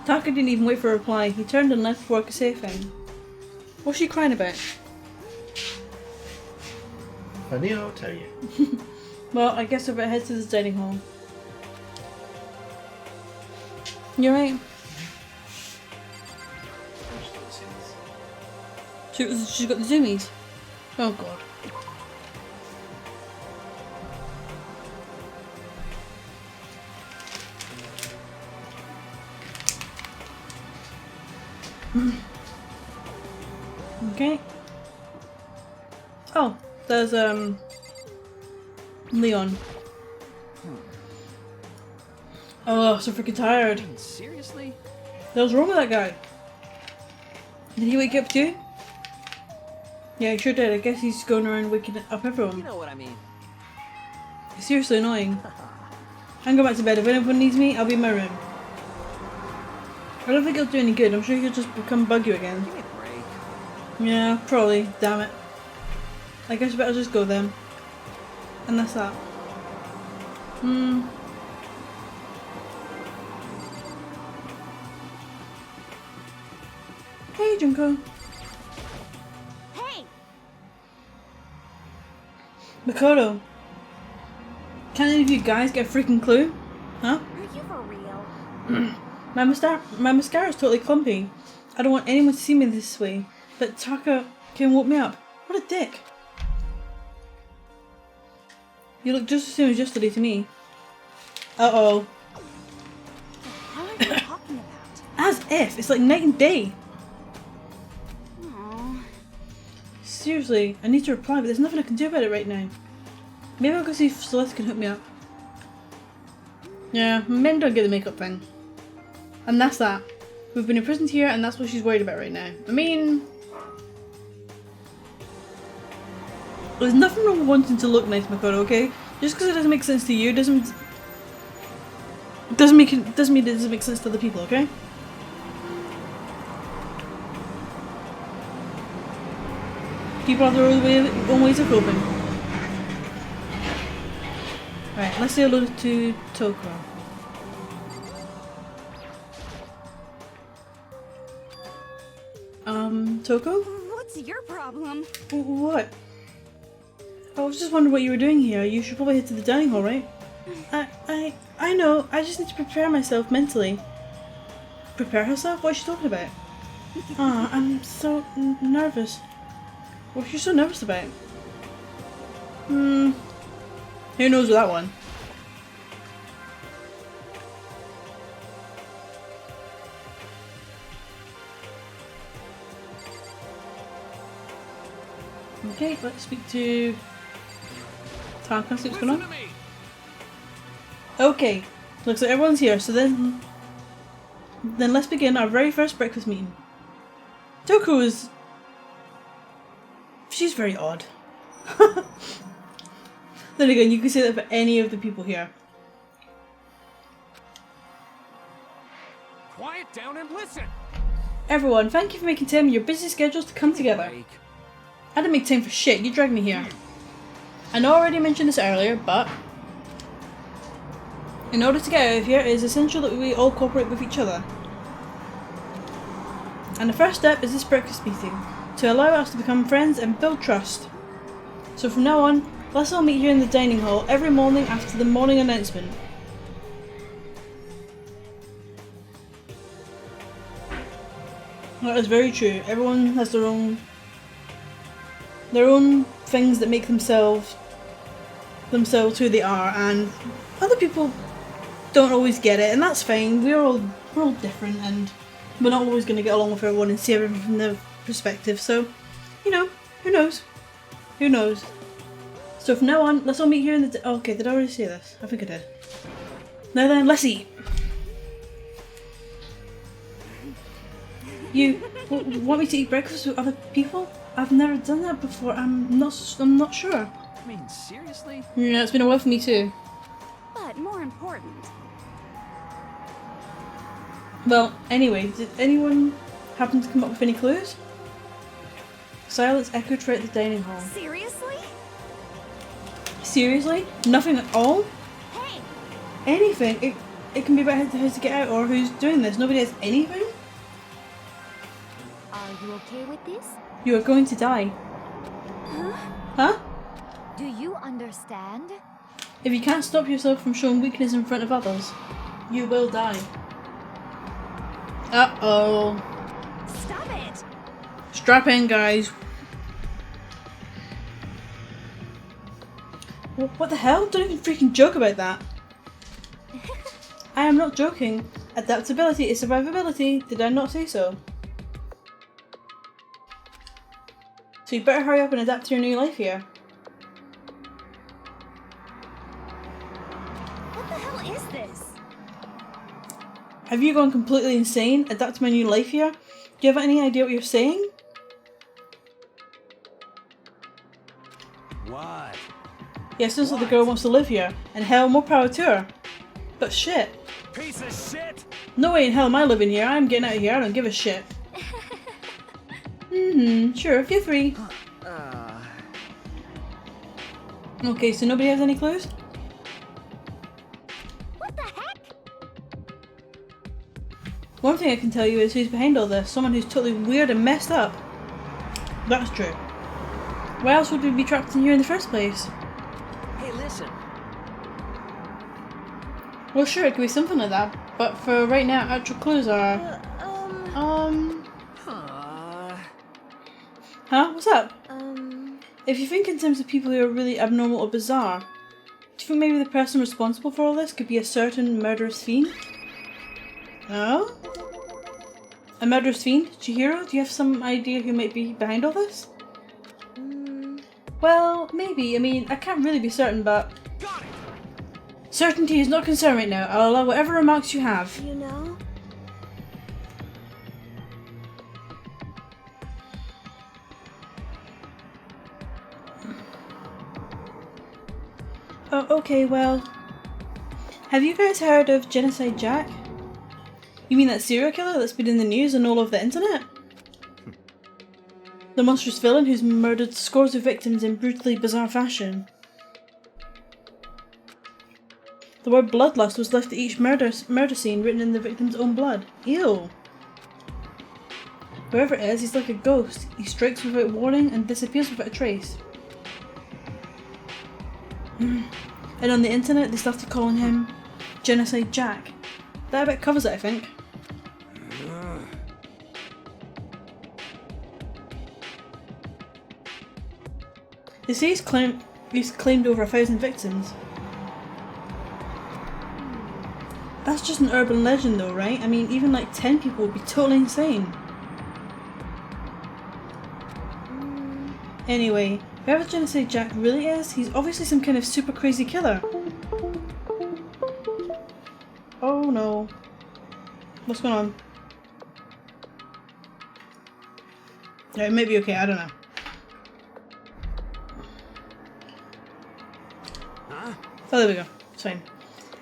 Taka didn't even wait for a reply. He turned and left before I could say anything. What's she crying about? Funny, I'll tell you. Well, I guess I better head to the dining hall. You right? She's got the zoomies. Oh god. Okay. Oh, there's Leon. Oh, so freaking tired. Seriously? What's wrong with that guy? Did he wake up too? Yeah, he sure did. I guess he's going around waking up everyone. You know what I mean. It's seriously annoying. I'm going back to bed. If anyone needs me, I'll be in my room. I don't think it'll do any good. I'm sure he'll just bug you again. Give me a break. Yeah, probably. Damn it. I guess I better just go then. And that's that. Hey, Junko. Hey! Makoto. Can't any of you guys get a freaking clue? Huh? Are you for real? My mascara's totally clumpy. I don't want anyone to see me this way. But Taka can woke me up. What a dick. You look just the same as yesterday to me. Uh-oh. What are you talking about? As if. It's like night and day. Aww. Seriously, I need to reply, but there's nothing I can do about it right now. Maybe I'll go see if Celeste can hook me up. Yeah, men don't get the makeup thing. And that's that. We've been imprisoned here and that's what she's worried about right now. I mean... there's nothing wrong with wanting to look nice, Makoto, okay? Just because it doesn't make sense to you doesn't mean it doesn't make sense to other people, okay? People have their own ways of coping. Right, let's say hello to Toko. Toko? What's your problem? What? I was just wondering what you were doing here. You should probably head to the dining hall, right? I know. I just need to prepare myself mentally. Prepare herself? What is she talking about? Ah, I'm so nervous. What's you so nervous about? Who knows with that one? Okay, let's speak to Taka, see what's going on. Okay, looks like everyone's here, so then let's begin our very first breakfast meeting. Toko is... she's very odd. Then again, you can say that for any of the people here. Quiet down and listen. Everyone, thank you for making time in your busy schedules to come together. I didn't make time for shit, you dragged me here. I know I already mentioned this earlier, but in order to get out of here, it is essential that we all cooperate with each other. And the first step is this breakfast meeting, to allow us to become friends and build trust. So from now on, let's all meet here in the dining hall every morning after the morning announcement. That is very true. Everyone has their own things that make themselves who they are, and other people don't always get it, and that's fine. We're all different, and we're not always going to get along with everyone and see everything from their perspective. So, you know, who knows? Who knows? So from now on, let's all meet here in the. Okay, did I already say this? I think I did. Now then, let's eat. You want me to eat breakfast with other people? I've never done that before. I'm not sure. I mean, seriously? Yeah, it's been a while for me too. But more important. Well, anyway, did anyone happen to come up with any clues? Silence echoed throughout the dining hall. Seriously? Seriously? Nothing at all? Hey! Anything? it can be about how to get out or who's doing this. Nobody has anything? Are you okay with this? You are going to die. Huh? Do you understand? If you can't stop yourself from showing weakness in front of others, you will die. Uh-oh. Stop it! Strap in, guys. What the hell? Don't even freaking joke about that. I am not joking. Adaptability is survivability. Did I not say so? So you better hurry up and adapt to your new life here. What the hell is this? Have you gone completely insane? Adapt to my new life here? Do you have any idea what you're saying? What? Yes, looks like the girl wants to live here, and hell, more power to her. But shit. Piece of shit! No way in hell am I living here. I'm getting out of here. I don't give a shit. Sure, feel free. Okay, so nobody has any clues? What the heck? One thing I can tell you is who's behind all this. Someone who's totally weird and messed up. That's true. Why else would we be trapped in here in the first place? Hey, listen. Well, sure, it could be something like that. But for right now, actual clues are... Huh? What's up? If you think in terms of people who are really abnormal or bizarre, do you think maybe the person responsible for all this could be a certain murderous fiend? Oh? A murderous fiend? Chihiro? Do you have some idea who might be behind all this? Well, maybe. I mean, I can't really be certain, but... Got it! Certainty is not a concern right now. I'll allow whatever remarks you have. You know? Oh, okay, well... Have you guys heard of Genocide Jack? You mean that serial killer that's been in the news and all over the internet? The monstrous villain who's murdered scores of victims in brutally bizarre fashion. The word bloodlust was left at each murder scene written in the victim's own blood. Ew. Whoever it is, he's like a ghost. He strikes without warning and disappears without a trace. And on the internet they started calling him Genocide Jack. That about covers it, I think. They say he's claimed over 1,000 victims. That's just an urban legend though, right? I mean, even like 10 people would be totally insane. Anyway, whoever Genocide Jack really is, he's obviously some kind of super crazy killer. Oh no. What's going on? Yeah, it might be okay, I don't know. Oh, there we go. It's fine.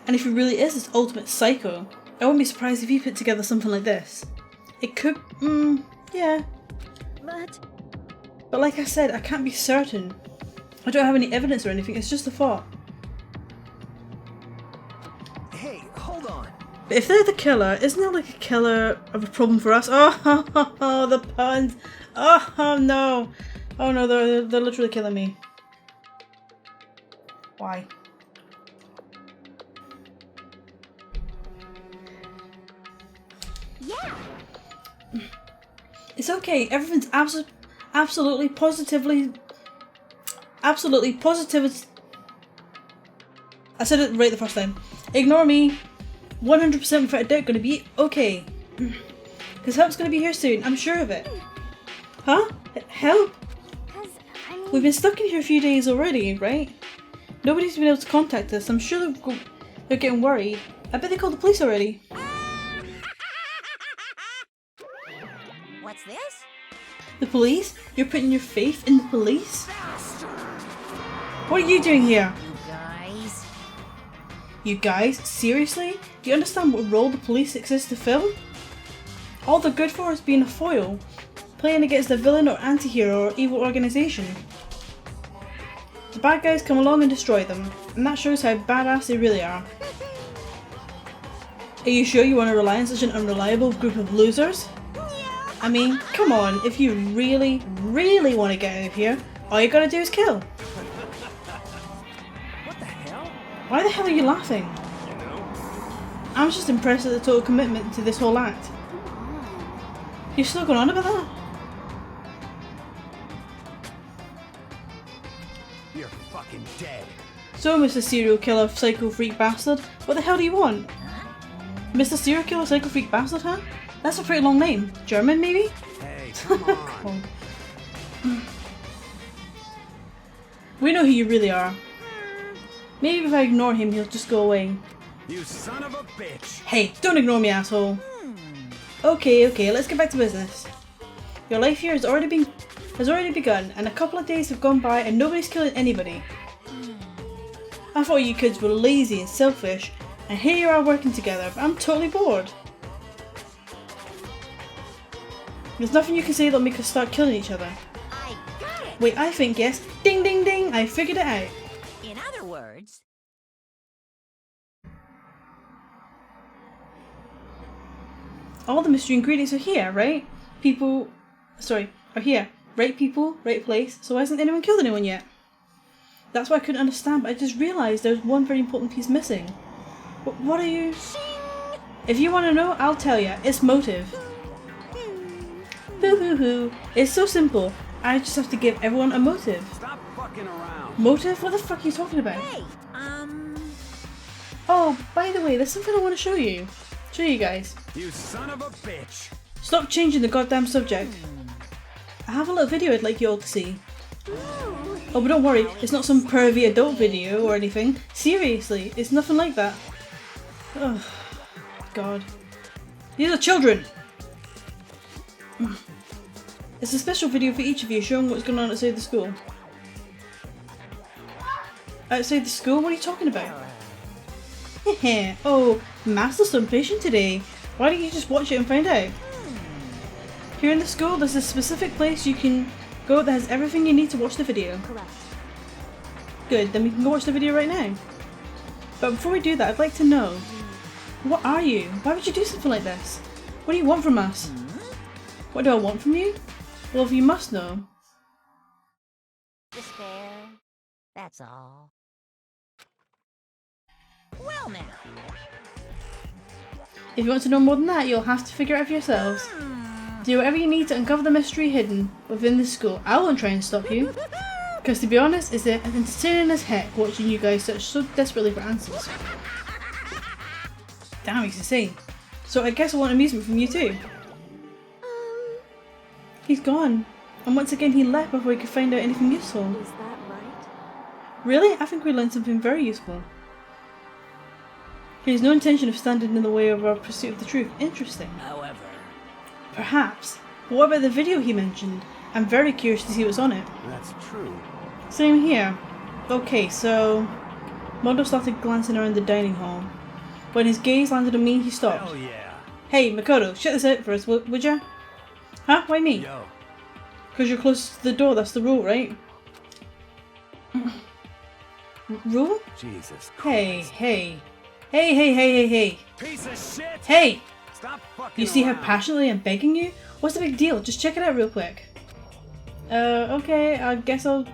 And if he really is this ultimate psycho, I wouldn't be surprised if he put together something like this. It could, yeah. But like I said, I can't be certain. I don't have any evidence or anything, it's just a thought. Hey, hold on. But if they're the killer, isn't that like a killer of a problem for us? Oh, the puns. Oh no. Oh no, they're literally killing me. Why? Yeah. It's okay. Everything's absolutely positively. I said it right the first time. Ignore me. 100% without a doubt gonna be okay. Because help's gonna be here soon. I'm sure of it. Huh? Help? We've been stuck in here a few days already, right? Nobody's been able to contact us. I'm sure they're getting worried. I bet they called the police already. What's this? The police? You're putting your faith in the police? What are you doing here? You guys. You guys? Seriously? Do you understand what role the police exist to fill? All they're good for is being a foil, playing against a villain or anti-hero or evil organisation. The bad guys come along and destroy them, and that shows how badass they really are. Are you sure you want to rely on such an unreliable group of losers? I mean, come on, if you really, really want to get out of here, all you gotta do is kill. What the hell? Why the hell are you laughing? You know? I'm just impressed at the total commitment to this whole act. You're still going on about that? You're fucking dead. So, Mr. Serial Killer Psycho Freak Bastard, what the hell do you want? Mr. Serial Killer Psycho Freak Bastard, huh? That's a pretty long name. German, maybe? Hey, come on. We know who you really are. Maybe if I ignore him, he'll just go away. You son of a bitch. Hey, don't ignore me, asshole. Okay, let's get back to business. Your life here has already begun, and a couple of days have gone by and nobody's killing anybody. I thought you kids were lazy and selfish, and here you are working together, but I'm totally bored. There's nothing you can say that'll make us start killing each other. I got it! Wait, I think yes. Ding ding ding, I figured it out. In other words, All the mystery ingredients are here, right? Are here. Right people, right place, so hasn't anyone killed anyone yet? That's what I couldn't understand, but I just realised there's one very important piece missing. What are you... If you want to know, I'll tell you. It's motive. Hoo hoo hoo. It's so simple. I just have to give everyone a motive. Stop fucking around. Motive? What the fuck are you talking about? hey, Oh, by the way, there's something I want to show you. Show you guys. You son of a bitch. Stop changing the goddamn subject. I have a little video I'd like you all to see. Oh, but don't worry, it's not some pervy adult video or anything. Seriously, it's nothing like that. Oh, God. These are children! It's a special video for each of you showing what's going on outside the school. Outside the school? What are you talking about? Heh. Oh, Master's so impatient today. Why don't you just watch it and find out? Here in the school, there's a specific place you can go that has everything you need to watch the video. correct. Good, then we can go watch the video right now. But before we do that, I'd like to know, what are you? Why would you do something like this? What do you want from us? What do I want from you? Well, if you must know. Despair. That's all. Well now. If you want to know more than that, you'll have to figure it out for yourselves. Do whatever you need to uncover the mystery hidden within this school. I won't try and stop you. Because to be honest, it's entertaining as heck watching you guys search so desperately for answers. Damn, he's insane. So I guess I want amusement from you too. He's gone. And once again he left before he could find out anything useful. Is that right? Really? I think we learned something very useful. He has no intention of standing in the way of our pursuit of the truth. Interesting. However. Perhaps. But what about the video he mentioned? I'm very curious to see what's on it. That's true. Same here. Okay, so... Mondo started glancing around the dining hall. When his gaze landed on me, he stopped. Hell yeah. Hey, Makoto, check this out for us, would ya? Huh? Why me? Yo. Because you're close to the door, that's the rule, right? Rule? Jesus Hey, Christ. hey. Hey. Piece of shit. Hey! Stop fucking You see how around. passionately I'm begging you? What's the big deal? Just check it out real quick. Okay, I guess I'll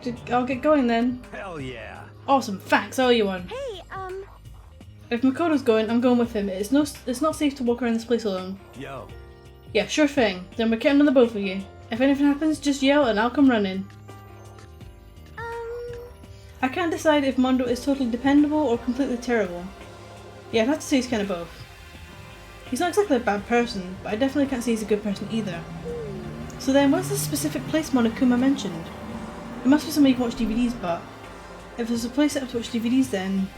get going then. Hell yeah. Awesome, thanks, all you want. Hey, If Makoto's going, I'm going with him. It's not safe to walk around this place alone. Yo. Yeah, sure thing. Then we're counting on the both of you. If anything happens, just yell and I'll come running. I can't decide if Mondo is totally dependable or completely terrible. Yeah, I'd have to say he's kind of both. He's not exactly a bad person, but I definitely can't say he's a good person either. So then, what's the specific place Monokuma mentioned? It must be somewhere you can watch DVDs, but... If there's a place set up to watch DVDs then...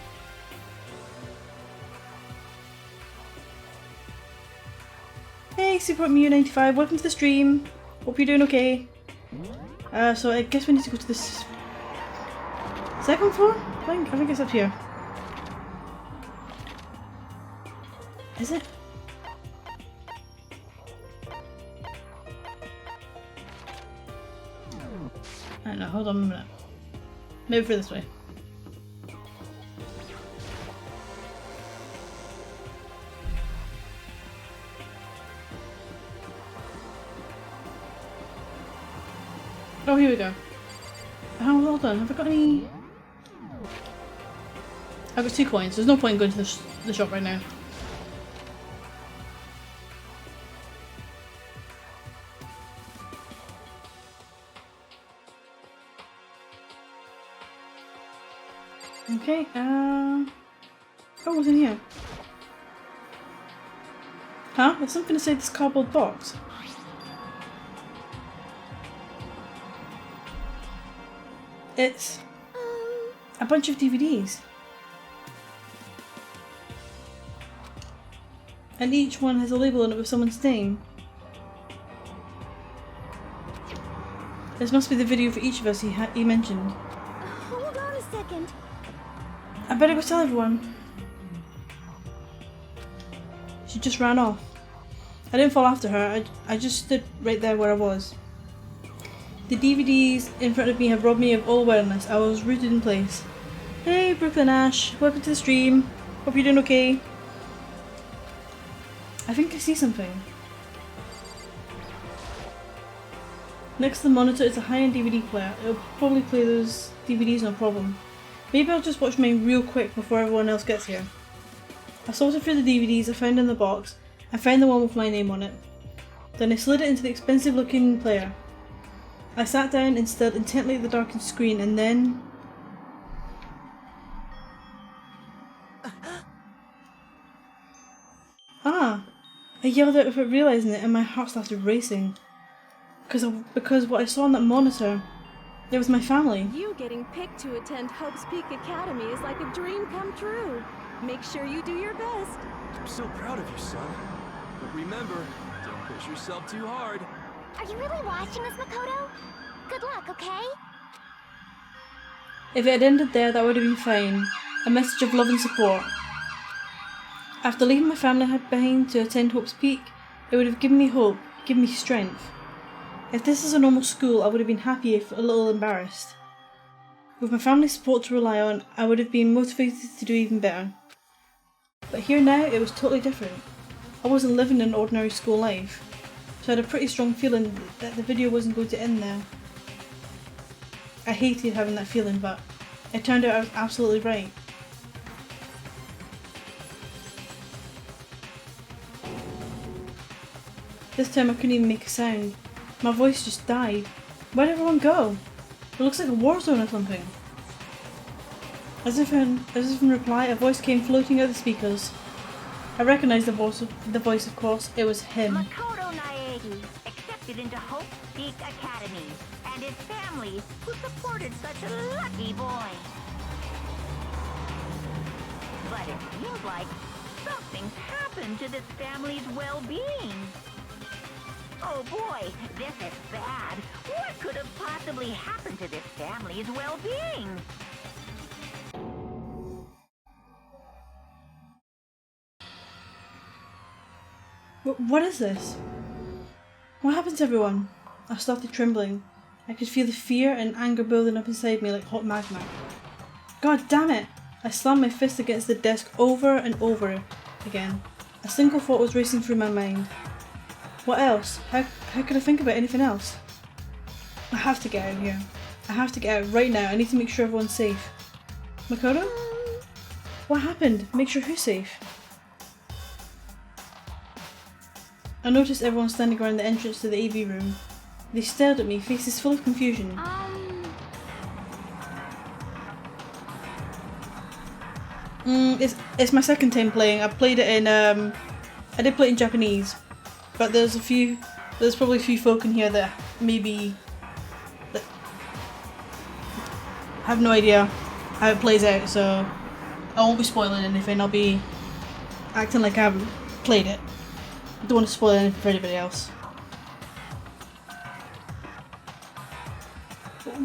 Hey, Super Mew95, welcome to the stream. Hope you're doing okay. So I guess we need to go to this... second floor? I think it's up here. Is it? I don't know, hold on a minute. Maybe for this way. Oh, here we go. Oh, well done. Have I got any? I've got 2 coins. There's no point in going to the shop right now. Okay, what was in here? Huh? There's something to say this cardboard box. It's a bunch of DVDs. And each one has a label on it with someone's name. This must be the video for each of us he mentioned. Hold on a second. I better go tell everyone. She just ran off. I didn't fall after her, I just stood right there where I was. The DVDs in front of me have robbed me of all awareness. I was rooted in place. Hey Brooklyn Ash, welcome to the stream. Hope you're doing okay. I think I see something. Next to the monitor is a high-end DVD player. It'll probably play those DVDs no problem. Maybe I'll just watch mine real quick before everyone else gets here. I sorted through the DVDs I found in the box. I found the one with my name on it. Then I slid it into the expensive looking player. I sat down and stared intently at the darkened screen and then... Ah! I yelled out without realising it and my heart started racing. Because what I saw on that monitor, it was my family. You getting picked to attend Hope's Peak Academy is like a dream come true. Make sure you do your best. I'm so proud of you, son. But remember, don't push yourself too hard. Are you really watching this, Makoto? Good luck, okay? If it had ended there, that would have been fine. A message of love and support. After leaving my family behind to attend Hope's Peak, it would have given me hope, given me strength. If this is a normal school, I would have been happy if a little embarrassed. With my family's support to rely on, I would have been motivated to do even better. But here now, it was totally different. I wasn't living an ordinary school life, so I had a pretty strong feeling that the video wasn't going to end there. I hated having that feeling, but it turned out I was absolutely right. This time I couldn't even make a sound. My voice just died. Where'd everyone go? It looks like a war zone or something. As if in reply, a voice came floating out of the speakers. I recognised the voice, of course. It was him. Makoto Naegi, accepted into Hope Peak Academy, and his family, who supported such a lucky boy. But it seems like something's happened to this family's well-being. Oh boy, this is bad. What could have possibly happened to this family's well-being? What is this? What happened to everyone? I started trembling. I could feel the fear and anger building up inside me like hot magma. God damn it! I slammed my fist against the desk over and over again. A single thought was racing through my mind. What else? How could I think about anything else? I have to get out of here. I have to get out right now. I need to make sure everyone's safe. Makoto? What happened? Make sure who's safe? I noticed everyone standing around the entrance to the AV room. They stared at me, faces full of confusion. It's my second time playing. I played it in I did play it in Japanese, but there's probably a few folk in here that maybe have no idea how it plays out, so I won't be spoiling anything. I'll be acting like I haven't played it. I don't want to spoil anything for anybody else.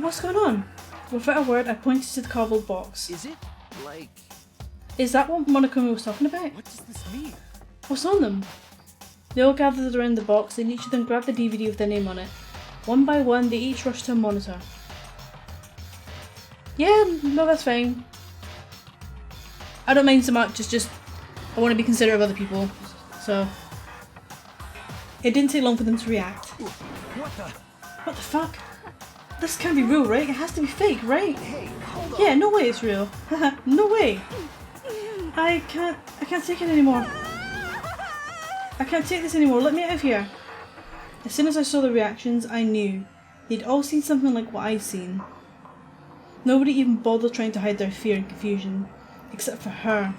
What's going on? Without a word, I pointed to the cardboard box. Is it like... Is that what Monokuma was talking about? What does this mean? What's on them? They all gathered around the box and each of them grabbed the DVD with their name on it. One by one, they each rushed to a monitor. Yeah, no, that's fine. I don't mind so much, it's just I want to be considerate of other people, so... It didn't take long for them to react. What the... What the fuck? This can't be real, right? It has to be fake, right? Yeah, no way it's real. No way. I can't take it anymore. I can't take this anymore. Let me out of here. As soon as I saw the reactions, I knew. They'd all seen something like what I'd seen. Nobody even bothered trying to hide their fear and confusion. Except for her.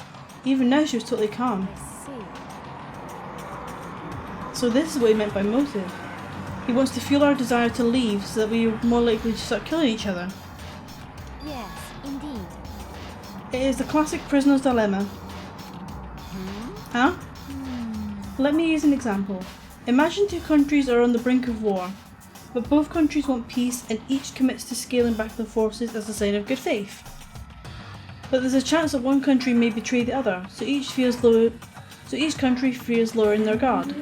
Even now she was totally calm. I see. So this is what he meant by motive. He wants to fuel our desire to leave so that we are more likely to start killing each other. Yes, indeed. It is the classic prisoner's dilemma. Huh? Let me use an example. Imagine two countries are on the brink of war, but both countries want peace and each commits to scaling back their forces as a sign of good faith. But there's a chance that one country may betray the other, so each country fears lowering their guard.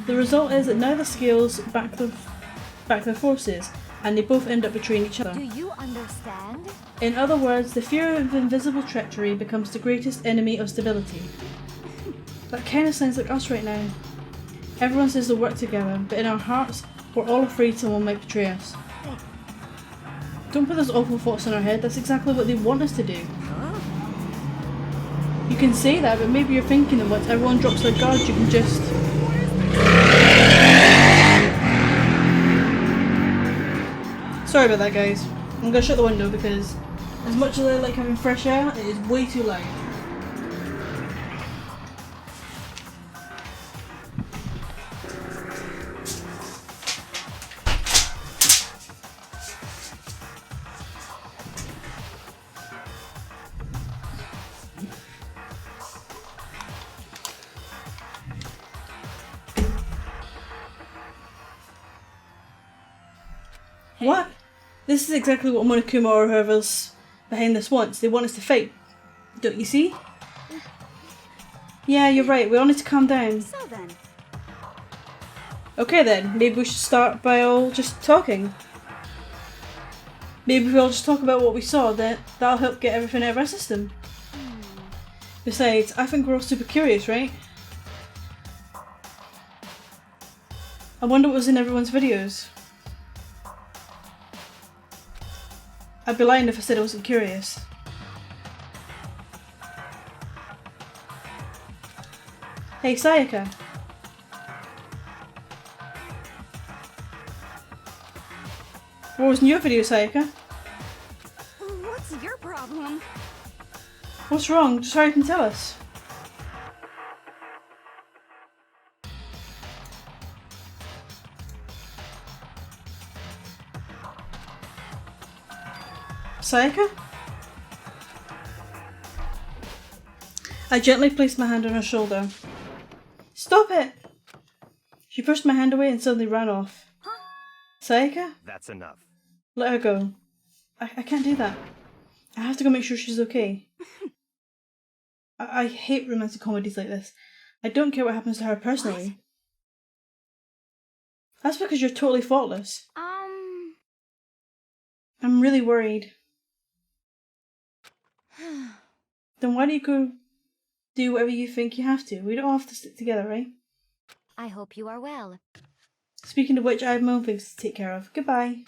The result is that neither scales back their forces, and they both end up betraying each other. Do you understand? In other words, the fear of invisible treachery becomes the greatest enemy of stability. That kind of sounds like us right now. Everyone says they'll work together, but in our hearts, we're all afraid someone might betray us. Don't put those awful thoughts in our head, that's exactly what they want us to do. You can say that, but maybe you're thinking that once everyone drops their guard, you can just... Sorry about that, guys. I'm gonna shut the window because as much as I like having fresh air, it is way too loud. What? This is exactly what Monokuma or whoever's behind this wants. They want us to fight. Don't you see? Yeah, you're right. We all need to calm down. So then, Okay then, maybe we should start by all just talking. Maybe if we all just talk about what we saw, that'll help get everything out of our system. Besides, I think we're all super curious, right? I wonder what was in everyone's videos. I'd be lying if I said I wasn't curious. Hey, Sayaka. What was in your video, Sayaka? what's your problem? What's wrong? Just hurry up and tell us. Sayaka? I gently placed my hand on her shoulder. Stop it! She pushed my hand away and suddenly ran off. Sayaka? That's enough. Let her go. I can't do that. I have to go make sure she's okay. I hate romantic comedies like this. I don't care what happens to her personally. That's because you're totally thoughtless. I'm really worried. Then why don't you go do whatever you think you have to? We don't all have to stick together, right? I hope you are well. Speaking of which, I have my own things to take care of. Goodbye.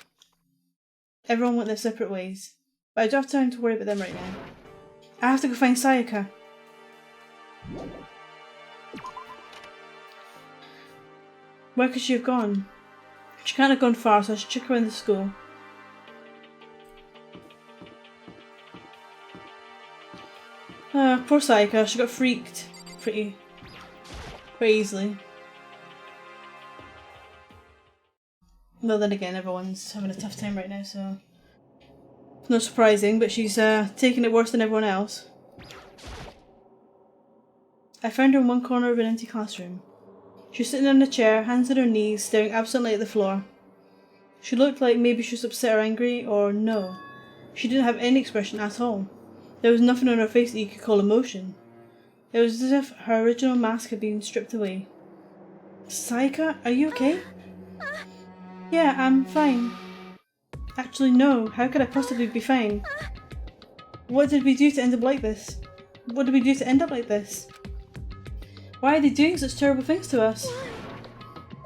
Everyone went their separate ways. But I don't have time to worry about them right now. I have to go find Sayaka. Where could she have gone? She can't have gone far, so I should check around the school. Poor Sayaka, she got freaked pretty easily. Well, then again, everyone's having a tough time right now, so it's not surprising, but she's taking it worse than everyone else. I found her in one corner of an empty classroom. She was sitting on a chair, hands on her knees, staring absently at the floor. She looked like maybe she was upset or angry, or no. She didn't have any expression at all. There was nothing on her face that you could call emotion. It was as if her original mask had been stripped away. Sayaka, are you okay? Yeah, I'm fine. Actually, no. How could I possibly be fine? What did we do to end up like this? What did we do to end up like this? Why are they doing such terrible things to us?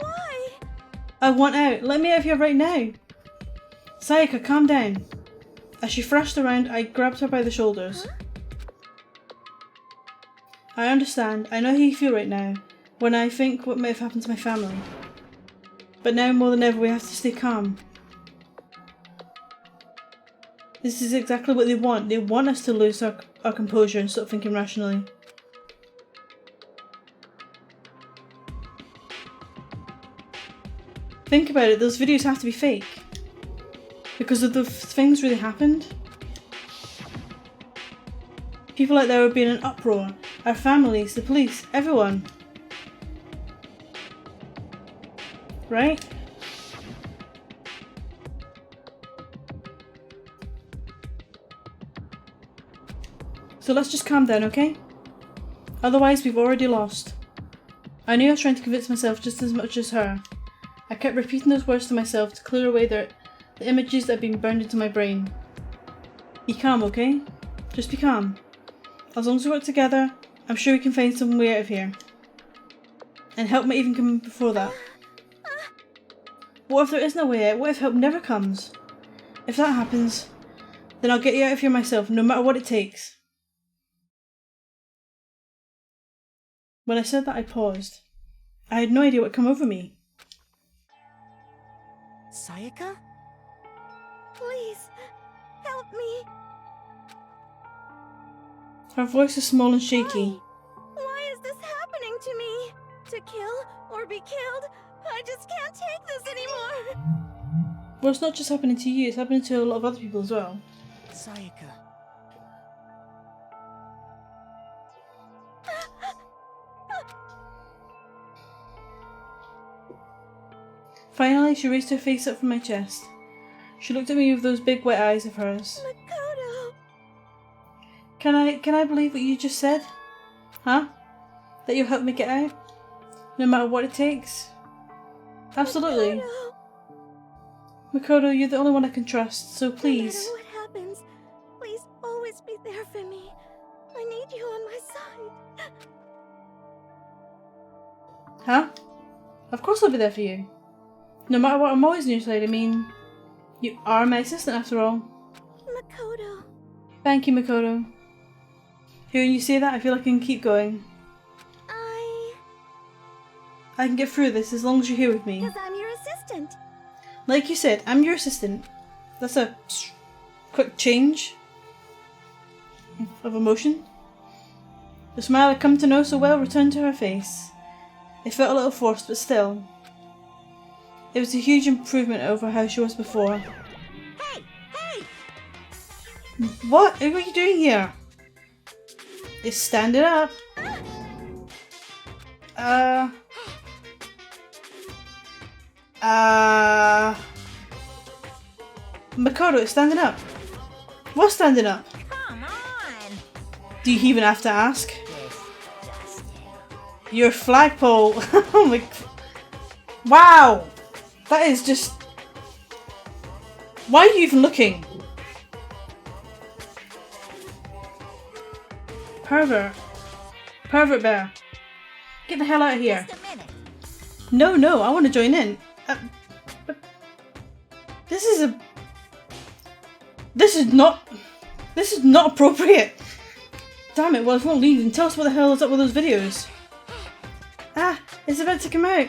Why? I want out. Let me out of here right now. Sayaka, calm down. As she thrashed around, I grabbed her by the shoulders. I understand. I know how you feel right now, when I think what may have happened to my family. But now more than ever, we have to stay calm. This is exactly what they want. They want us to lose our composure and stop thinking rationally. Think about it, those videos have to be fake. Because of the things really happened. People out there would be in an uproar. Our families, the police, everyone. Right? So let's just calm down, okay? Otherwise we've already lost. I knew I was trying to convince myself just as much as her. I kept repeating those words to myself to clear away the images that had been burned into my brain. Be calm, okay? Just be calm. As long as we work together, I'm sure we can find some way out of here. And help might even come before that. What if there is no way out? What if help never comes? If that happens, then I'll get you out of here myself, no matter what it takes. When I said that, I paused. I had no idea what came over me. Sayaka? Please, help me. Her voice is small and shaky. Why is this happening to me? To kill or be killed? I just can't take this anymore. Well, it's not just happening to you, it's happening to a lot of other people as well. Sayaka. Finally, she raised her face up from my chest. She looked at me with those big wet eyes of hers. Makoto. Can I believe what you just said? Huh? That you'll help me get out? No matter what it takes? Absolutely. Makoto, you're the only one I can trust, so please. No matter what happens, please always be there for me. I need you on my side. Huh? Of course I'll be there for you. No matter what, I'm always on your side. I mean, you are my assistant after all. Makoto. Thank you, Makoto. Hearing you say that, I feel like I can keep going. I can get through this as long as you're here with me. Because I'm your assistant. Like you said, I'm your assistant. That's a quick change of emotion. The smile I'd come to know so well returned to her face. It felt a little forced, but still. It was a huge improvement over how she was before. Hey! Hey! What? What are you doing here? It's standing up. Makoto, it's standing up. What's standing up? Come on! Do you even have to ask? Your flagpole. Oh my. Wow! That is just. Why are you even looking? Pervert. Pervert bear. Get the hell out of here. Just a minute. No, I want to join in. But this is not appropriate. Damn it, well if you won't leave, then tell us what the hell is up with those videos. Ah, it's about to come out.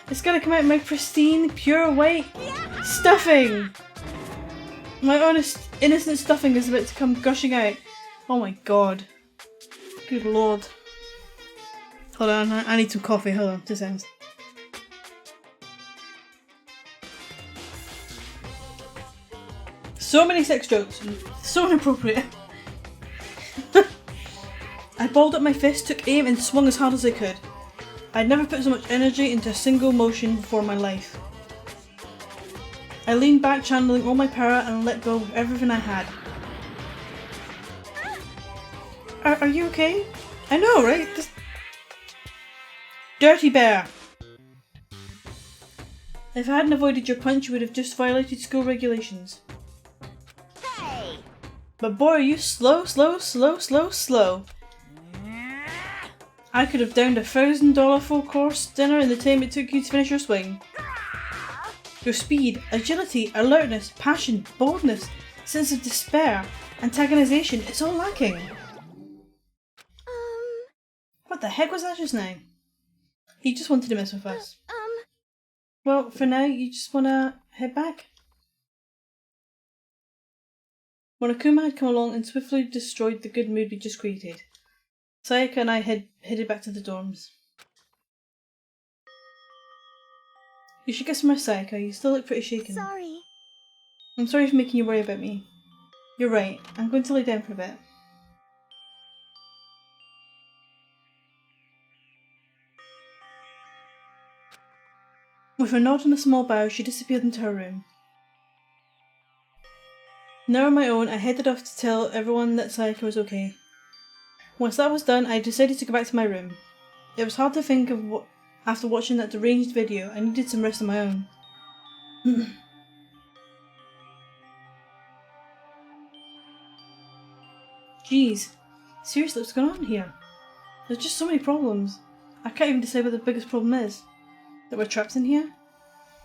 It's gonna come out in my pristine, pure white stuffing. My honest, innocent stuffing is about to come gushing out. Oh my god. Good lord. Hold on, I need some coffee. Hold on, 2 seconds. So many sex jokes. So inappropriate. I balled up my fist, took aim and swung as hard as I could. I'd never put so much energy into a single motion before in my life. I leaned back, channeling all my power and let go of everything I had. Are you okay? I know, right? This dirty bear! If I hadn't avoided your punch, you would have just violated school regulations. Hey! But boy, are you slow. I could have downed $1,000 full course dinner in the time it took you to finish your swing. Your speed, agility, alertness, passion, boldness, sense of despair, antagonization, it's all lacking. What the heck was that just now? He just wanted to mess with us. Well, for now, you just wanna head back? Monokuma had come along and swiftly destroyed the good mood we just created. Sayaka and I headed back to the dorms. You should get some rest, Sayaka. You still look pretty shaken. Sorry. I'm sorry for making you worry about me. You're right. I'm going to lay down for a bit. With a nod and a small bow, she disappeared into her room. Now on my own, I headed off to tell everyone that Sayaka was okay. Once that was done, I decided to go back to my room. It was hard to think of what, after watching that deranged video. I needed some rest on my own. Jeez, seriously, what's going on here? There's just so many problems. I can't even decide what the biggest problem is. That we're trapped in here?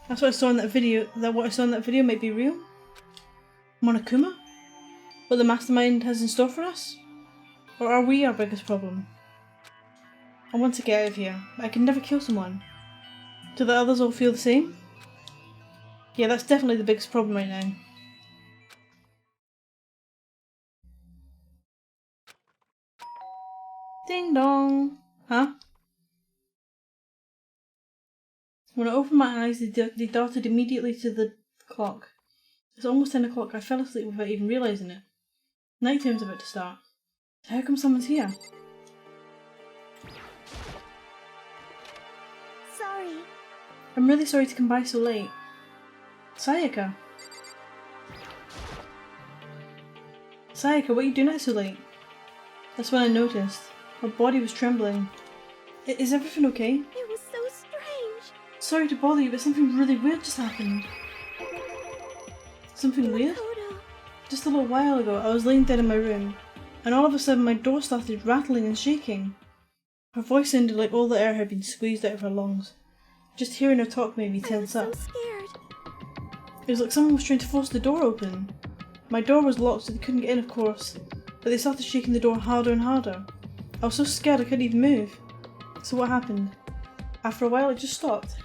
That's what I saw in that video. That what I saw in that video might be real? Monokuma? What the mastermind has in store for us? Or are we our biggest problem? I want to get out of here, but I can never kill someone. Do the others all feel the same? Yeah, that's definitely the biggest problem right now. Ding dong! Huh? When I opened my eyes, they darted immediately to the clock. It's almost 10 o'clock. I fell asleep without even realising it. Night time's about to start. How come someone's here? Sorry. I'm really sorry to come by so late. Sayaka! Sayaka, what are you doing out so late? That's when I noticed. Her body was trembling. Is everything okay? It was so strange. Sorry to bother you, but something really weird just happened. Something weird? Makoto. Just a little while ago, I was laying dead in my room, and all of a sudden my door started rattling and shaking. Her voice sounded like all the air had been squeezed out of her lungs. Just hearing her talk made me I was tense so up. scared. It was like someone was trying to force the door open. My door was locked, so they couldn't get in, of course, but they started shaking the door harder and harder. I was so scared I couldn't even move. So what happened? After a while, it just stopped.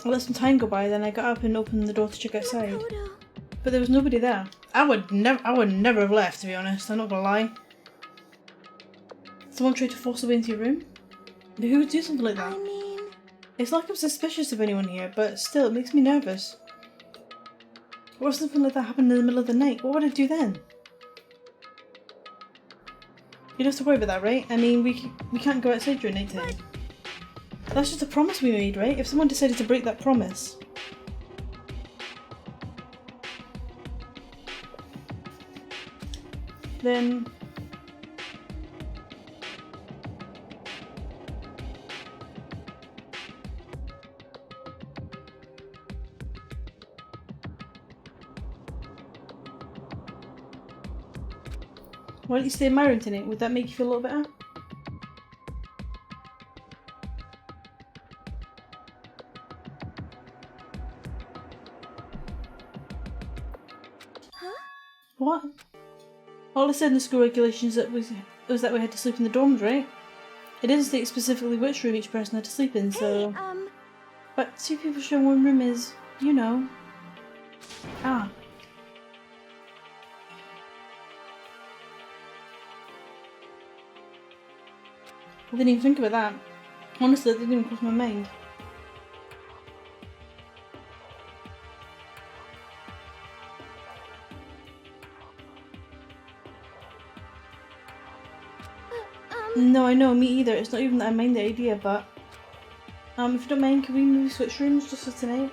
I let some time go by, then I got up and opened the door to check outside. Makoto. But there was nobody there. I would never have left, to be honest, I'm not gonna lie. Someone tried to force their way into your room? But who would do something like that? I mean, It's like I'm suspicious of anyone here, but still, it makes me nervous. What if something like that happened in the middle of the night? What would I do then? You don't have to worry about that, right? I mean, we can't go outside during night time. That's just a promise we made, right? If someone decided to break that promise... then... why don't you stay in my room tonight? Would that make you feel a little better? huh? What? All it said in the school regulations was that we had to sleep in the dorms, right? It didn't state specifically which room each person had to sleep in, so... Hey, But two people sharing one room is, you know... Ah. I didn't even think about that. Honestly, that didn't even cross my mind. No, I know, me either. It's not even that I mind the idea, but... if you don't mind, can we maybe switch rooms just for tonight?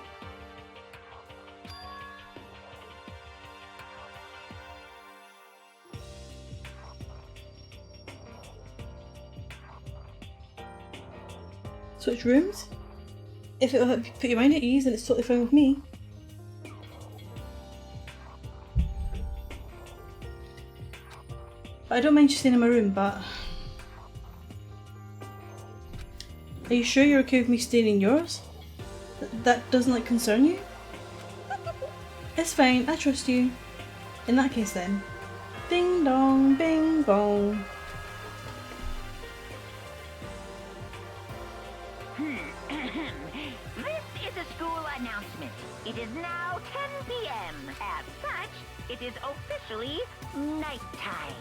Switch rooms? If it'll help you put your mind at ease, then it's totally fine with me. But I don't mind you staying in my room, but... Are you sure you're okay with me staying in yours? That doesn't like concern you? It's fine, I trust you. In that case then. Ding dong, bing bong. This is a school announcement. It is now 10 p.m. As such, it is officially nighttime.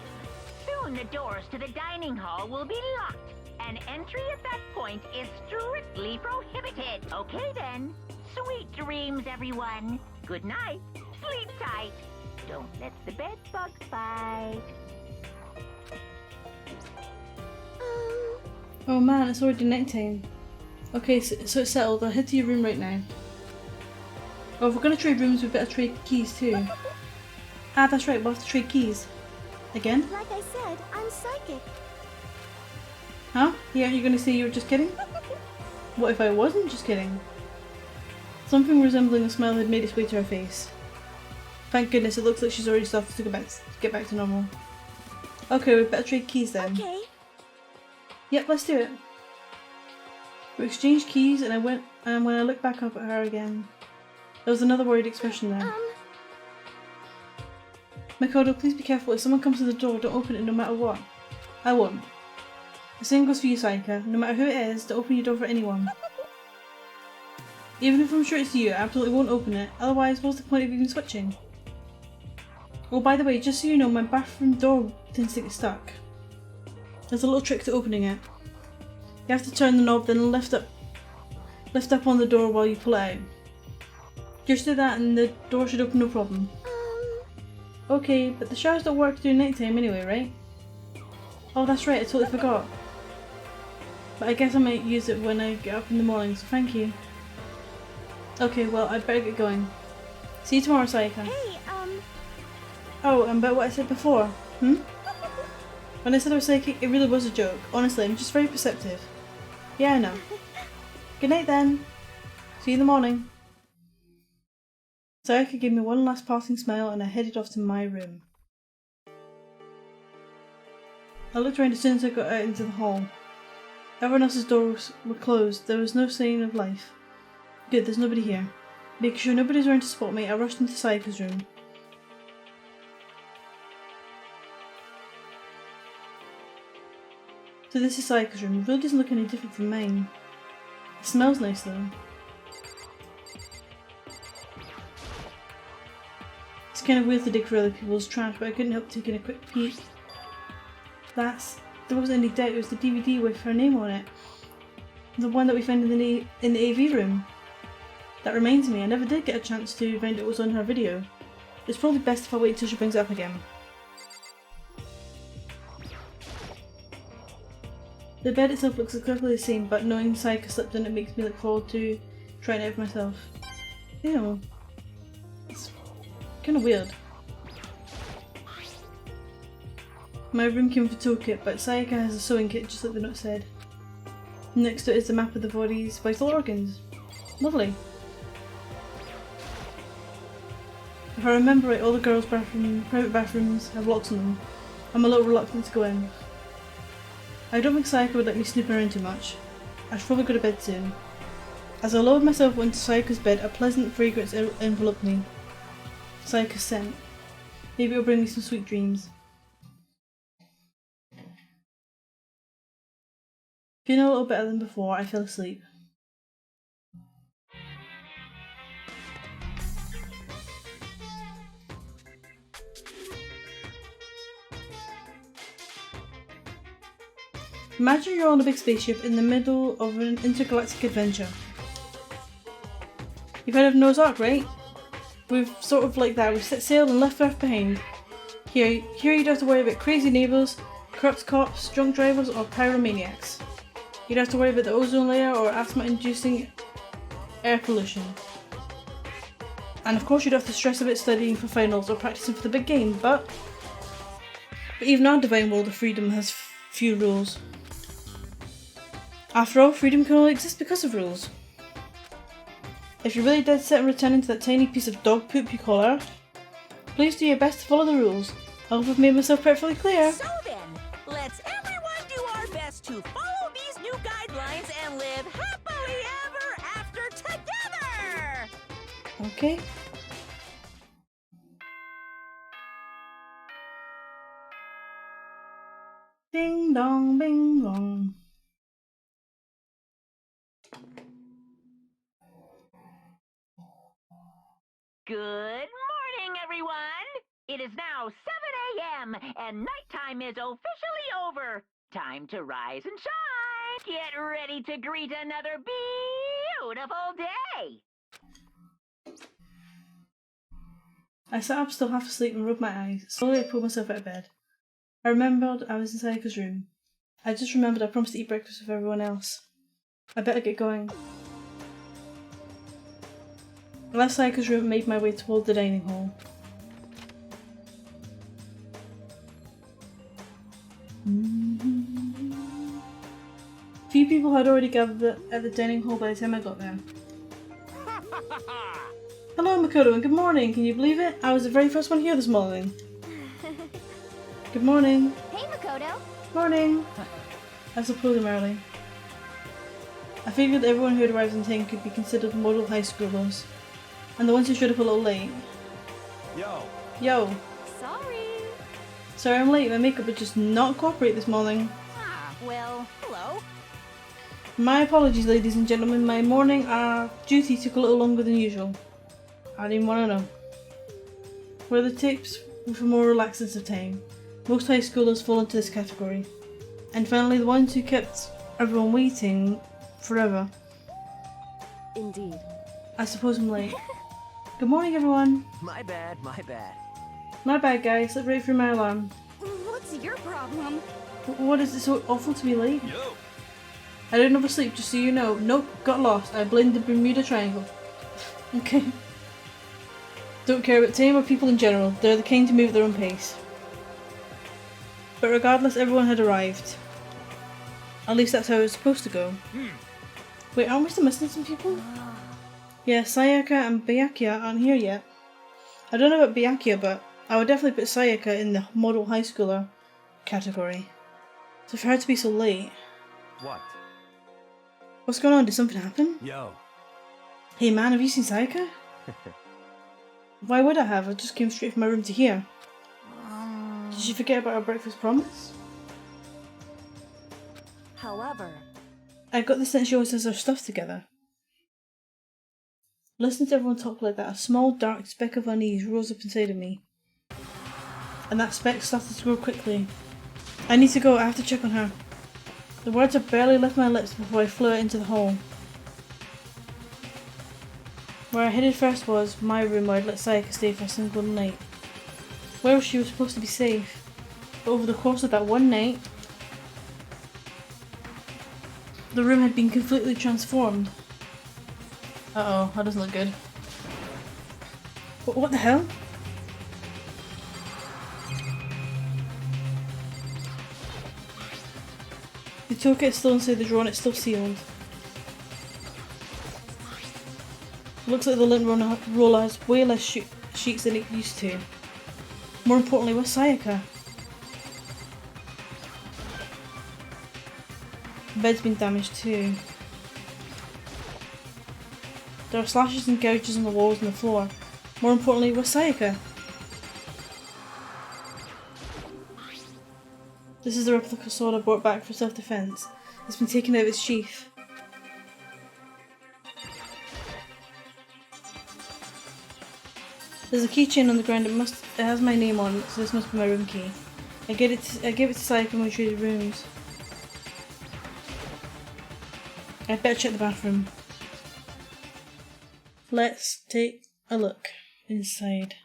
Soon the doors to the dining hall will be locked, and entry at that point is strictly prohibited. Okay then. Sweet dreams, everyone. Good night. Sleep tight. Don't let the bed bugs bite. Oh man, it's already nighttime. Okay, so it's settled. I'll head to your room right now. Oh, if we're gonna trade rooms, we better trade keys too. Ah, that's right, we'll have to trade keys. Again? Like I said, I'm psychic. Huh? Yeah, you're gonna say you were just kidding? What if I wasn't just kidding? Something resembling a smile had made its way to her face. Thank goodness, it looks like she's already started to get back to normal. Okay, we better trade keys then. Okay. Yep, let's do it. We exchanged keys, and when I looked back up at her again, there was another worried expression there. Makoto, please be careful. If someone comes to the door, don't open it no matter what. I won't. The same goes for you, Sayaka. No matter who it is, don't open your door for anyone. Even if I'm sure it's you, I absolutely won't open it. Otherwise, what's the point of even switching? Oh, by the way, just so you know, my bathroom door tends to get stuck. There's a little trick to opening it. You have to turn the knob, then lift up on the door while you pull it out. Just do that and the door should open no problem. Okay, but the showers don't work during nighttime anyway, right? Oh, that's right, I totally forgot. But I guess I might use it when I get up in the morning, so thank you. Okay, well, I'd better get going. See you tomorrow, Sayaka. Hey, Oh, and about what I said before, When I said I was psychic, it really was a joke. Honestly, I'm just very perceptive. Yeah, I know. Good night then. See you in the morning. Sayaka gave me one last passing smile and I headed off to my room. I looked around as soon as I got out into the hall. Everyone else's doors were closed. There was no sign of life. Good, there's nobody here. Making sure nobody's around to spot me, I rushed into Sayaka's room. So this is Sayaka's room. It really doesn't look any different from mine. It smells nice though. It's kind of weird to dig for other people's trash, but I couldn't help taking a quick peek. There wasn't any doubt it was the DVD with her name on it. The one that we found in the AV room. That reminds me, I never did get a chance to find out what was on her video. It's probably best if I wait until she brings it up again. The bed itself looks exactly the same, but knowing Sayaka slept in it makes me look forward to trying it out for myself. Ew. It's kind of weird. My room came with a toolkit, but Sayaka has a sewing kit just like the note said. Next to it is the map of the body's vital organs. Lovely. If I remember right, all the girls' private bathrooms have locks on them. I'm a little reluctant to go in. I don't think Sayaka would let me snoop around too much. I should probably go to bed soon. As I lowered myself into Sayaka's bed, a pleasant fragrance enveloped me. Sayaka's scent. Maybe it'll bring me some sweet dreams. Feeling a little better than before, I fell asleep. Imagine you're on a big spaceship in the middle of an intergalactic adventure. You've heard of Noah's Ark, right? We've sort of like that. We've set sail and left Earth behind. Here you don't have to worry about crazy neighbours, corrupt cops, drunk drivers or pyromaniacs. You don't have to worry about the ozone layer or asthma-inducing air pollution. And of course you don't have to stress about studying for finals or practicing for the big game, but even our divine world of freedom has few rules. After all, freedom can only exist because of rules. If you're really dead set on returning to that tiny piece of dog poop you call Earth, please do your best to follow the rules. I hope I've made myself perfectly clear. So then, let's everyone do our best to follow these new guidelines and live happily ever after together! okay? Ding dong, bing bong. Good morning, everyone! It is now 7 a.m. and nighttime is officially over. Time to rise and shine! Get ready to greet another beautiful day! I sat up still half asleep and rubbed my eyes. Slowly I pulled myself out of bed. I remembered I was in Sayaka's room. I just remembered I promised to eat breakfast with everyone else. I better get going. I left Sayaka's room and made my way toward the dining hall. Few people had already gathered at the dining hall by the time I got there. Hello Makoto and good morning, can you believe it? I was the very first one here this morning. Good morning. Hey, Makoto. Morning. I suppose I'm early. I figured everyone who had arrived in time could be considered model high schoolers. And the ones who showed up a little late. Yo. Sorry I'm late, my makeup would just not cooperate this morning. Well, hello. My apologies ladies and gentlemen, my morning duty took a little longer than usual. I didn't want to know. Where the tips were for more relaxed sense of time. Most high schoolers fall into this category. And finally the ones who kept everyone waiting forever. Indeed. I suppose I'm late. Good morning everyone. My bad, my bad. My bad guys, slept right through my alarm. What's your problem? What is it so awful to be late? Yo! I didn't oversleep, just so you know. Nope, got lost. I blamed the Bermuda Triangle. Okay. Don't care about time or people in general. They're the kind to move at their own pace. But regardless, everyone had arrived. At least that's how it was supposed to go. Wait, aren't we still missing some people? Yeah, Sayaka and Byakuya aren't here yet. I don't know about Byakuya, but I would definitely put Sayaka in the model high schooler category. So for her to be so late... What? What's going on? Did something happen? Yo. Hey man, have you seen Sayaka? Why would I have? I just came straight from my room to here. Did she forget about our breakfast promise? However, I got the sense she always has her stuff together. Listening to everyone talk like that, a small dark speck of unease rose up inside of me. And that speck started to grow quickly. I need to go, I have to check on her. The words had barely left my lips before I flew out into the hall. Where I headed first was my room where I'd let Sayaka stay for a single night. Where she was supposed to be safe. But over the course of that one night, the room had been completely transformed. Uh-oh, that doesn't look good. What the hell? The toolkit is still inside the drawer and it's still sealed. Looks like the lint roller has way less sheets than it used to. More importantly, where's Sayaka? The bed's been damaged too. There are slashes and gouges on the walls and the floor. More importantly, where's Sayaka? This is the replica sword I brought back for self-defense. It's been taken out of its sheath. There's a keychain on the ground. It has my name on it, so this must be my room key. I gave it to Sayaka when we traded rooms. I'd better check the bathroom. Let's take a look inside.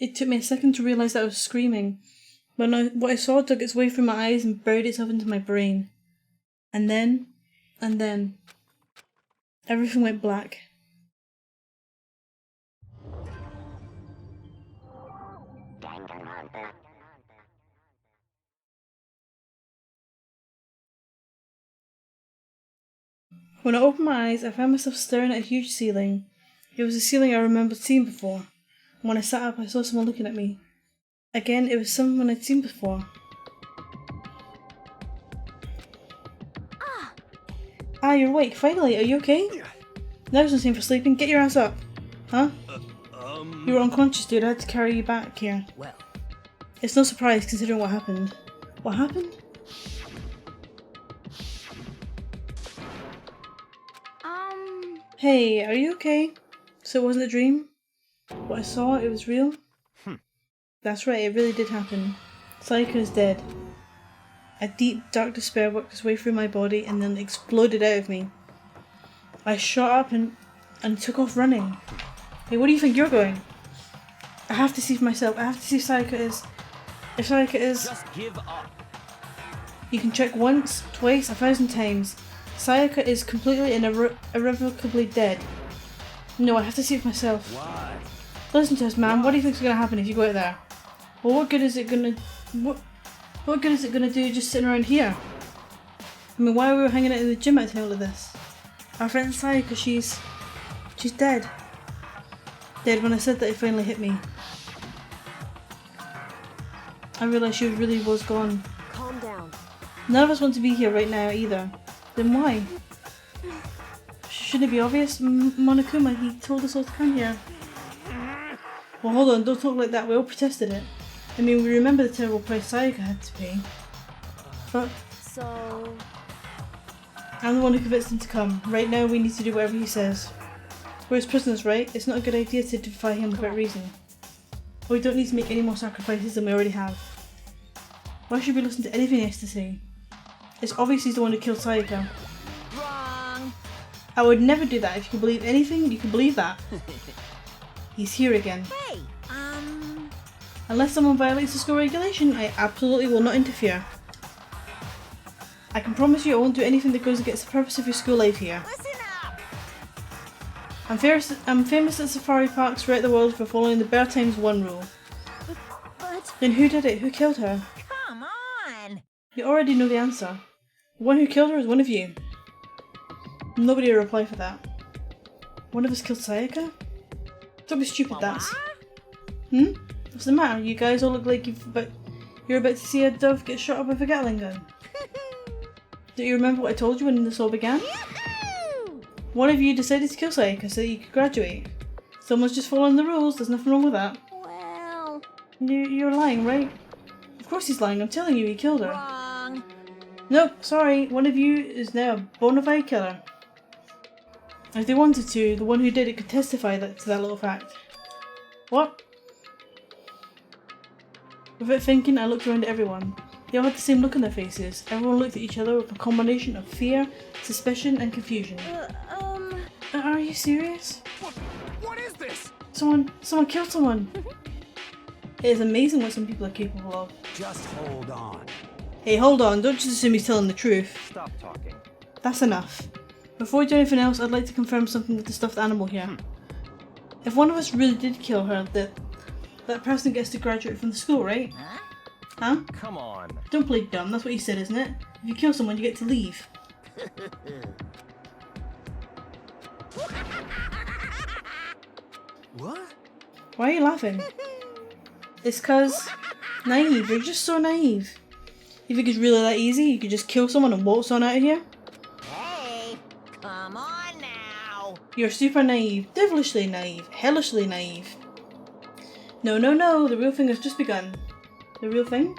It took me a second to realise that I was screaming. But what I saw dug its way through my eyes and buried itself into my brain. And then, everything went black. Danganronpa. When I opened my eyes, I found myself staring at a huge ceiling. It was a ceiling I remembered seeing before. When I sat up, I saw someone looking at me. Again, it was someone I'd seen before. Ah, you're awake. Finally, are you okay? Now's no time for sleeping. Get your ass up. Huh? You were unconscious, dude. I had to carry you back here. Well, It's no surprise considering what happened. What happened? Hey, are you okay? So it wasn't a dream? What I saw, it was real? That's right, it really did happen. Sayaka is dead. A deep, dark despair worked its way through my body and then exploded out of me. I shot up and took off running. Hey, where do you think you're going? I have to see for myself. I have to see if Sayaka is... If Sayaka is... just give up. You can check once, twice, 1,000 times. Sayaka is completely and irrevocably dead. No, I have to see it for myself. Why? Listen to us, man. What do you think's gonna happen if you go out there? Well, what good is it gonna... What good is it gonna do just sitting around here? I mean, why are we hanging out in the gym at the time of this? Our friend Sayaka, she's dead. Dead. When I said that, it finally hit me. I realised she really was gone. Calm down. None of us want to be here right now either. Then why? Shouldn't it be obvious? Monokuma, he told us all to come here. Well, hold on, don't talk like that. We all protested it. I mean, we remember the terrible price Sayaka had to pay. But So... I'm the one who convinced him to come. Right now, we need to do whatever he says. We're his prisoners, right? It's not a good idea to defy him without reason. We don't need to make any more sacrifices than we already have. Why should we listen to anything he has to say? It's obvious he's the one who killed Sayaka. Wrong. I would never do that. If you can believe anything, you can believe that. He's here again. Hey, Unless someone violates the school regulation, I absolutely will not interfere. I can promise you I won't do anything that goes against the purpose of your school life here. listen up. I'm famous at safari parks throughout the world for following the Bear Times 1 rule. But Then who did it? Who killed her? come on. You already know the answer. The one who killed her is one of you. Nobody will reply for that. One of us killed Sayaka? Don't be stupid, that's... What's the matter? You guys all look like you're about to see a dove get shot up with a Gatling gun. Do you remember what I told you when this all began? One of you decided to kill Sayaka so that you could graduate. Someone's just following the rules, there's nothing wrong with that. Well, You're lying, right? Of course he's lying, I'm telling you he killed her. wrong. Nope, sorry, one of you is now a bona fide killer. If they wanted to, the one who did it could testify to that little fact. What? Without thinking, I looked around at everyone. They all had the same look on their faces. Everyone looked at each other with a combination of fear, suspicion, and confusion. Are you serious? What is this? Someone killed someone! It is amazing what some people are capable of. Just hold on. Hey, hold on, don't just assume he's telling the truth. Stop talking. That's enough. Before we do anything else, I'd like to confirm something with the stuffed animal here. If one of us really did kill her, that person gets to graduate from the school, right? Huh? Come on. Don't play dumb, that's what you said, isn't it? If you kill someone, you get to leave. What? Why are you laughing? It's cause... naive, you're just so naive. You think it's really that easy? You could just kill someone and waltz on out of here? Hey, come on now. You're super naive, devilishly naive, hellishly naive. No, the real thing has just begun. The real thing?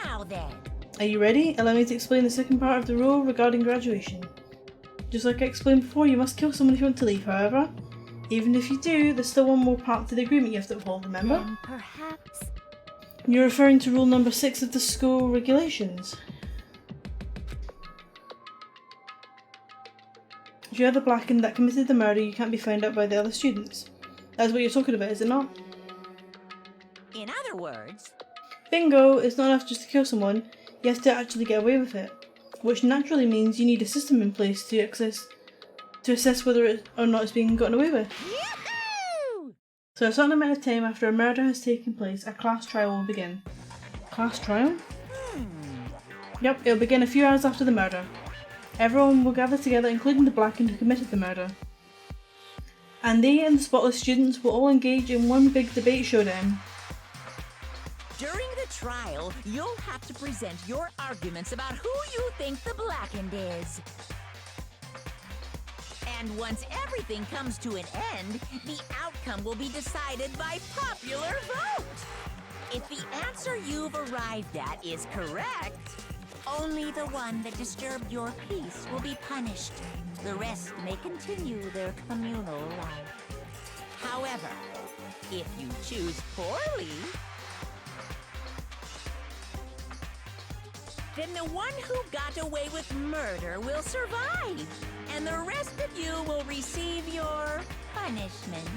Now then. Are you ready? Allow me to explain the second part of the rule regarding graduation. Just like I explained before, you must kill someone if you want to leave, however. Even if you do, there's still one more part to the agreement you have to uphold, remember? Then perhaps. You're referring to rule number 6 of the school regulations. If you're the blackened that committed the murder, you can't be found out by the other students. That's what you're talking about, is it not? In other words, Bingo! It's not enough just to kill someone, you have to actually get away with it. Which naturally means you need a system in place to assess whether or not it's being gotten away with. yahoo! So a certain amount of time after a murder has taken place, a class trial will begin. Class trial? Yep, it'll begin a few hours after the murder. Everyone will gather together, including the blackened who committed the murder. and they and the spotless students will all engage in one big debate showdown. During the trial, you'll have to present your arguments about who you think the blackened is. And once everything comes to an end, the outcome will be decided by popular vote. If the answer you've arrived at is correct, only the one that disturbed your peace will be punished. The rest may continue their communal life. However, if you choose poorly, then the one who got away with murder will survive, and the rest of you will receive your punishment.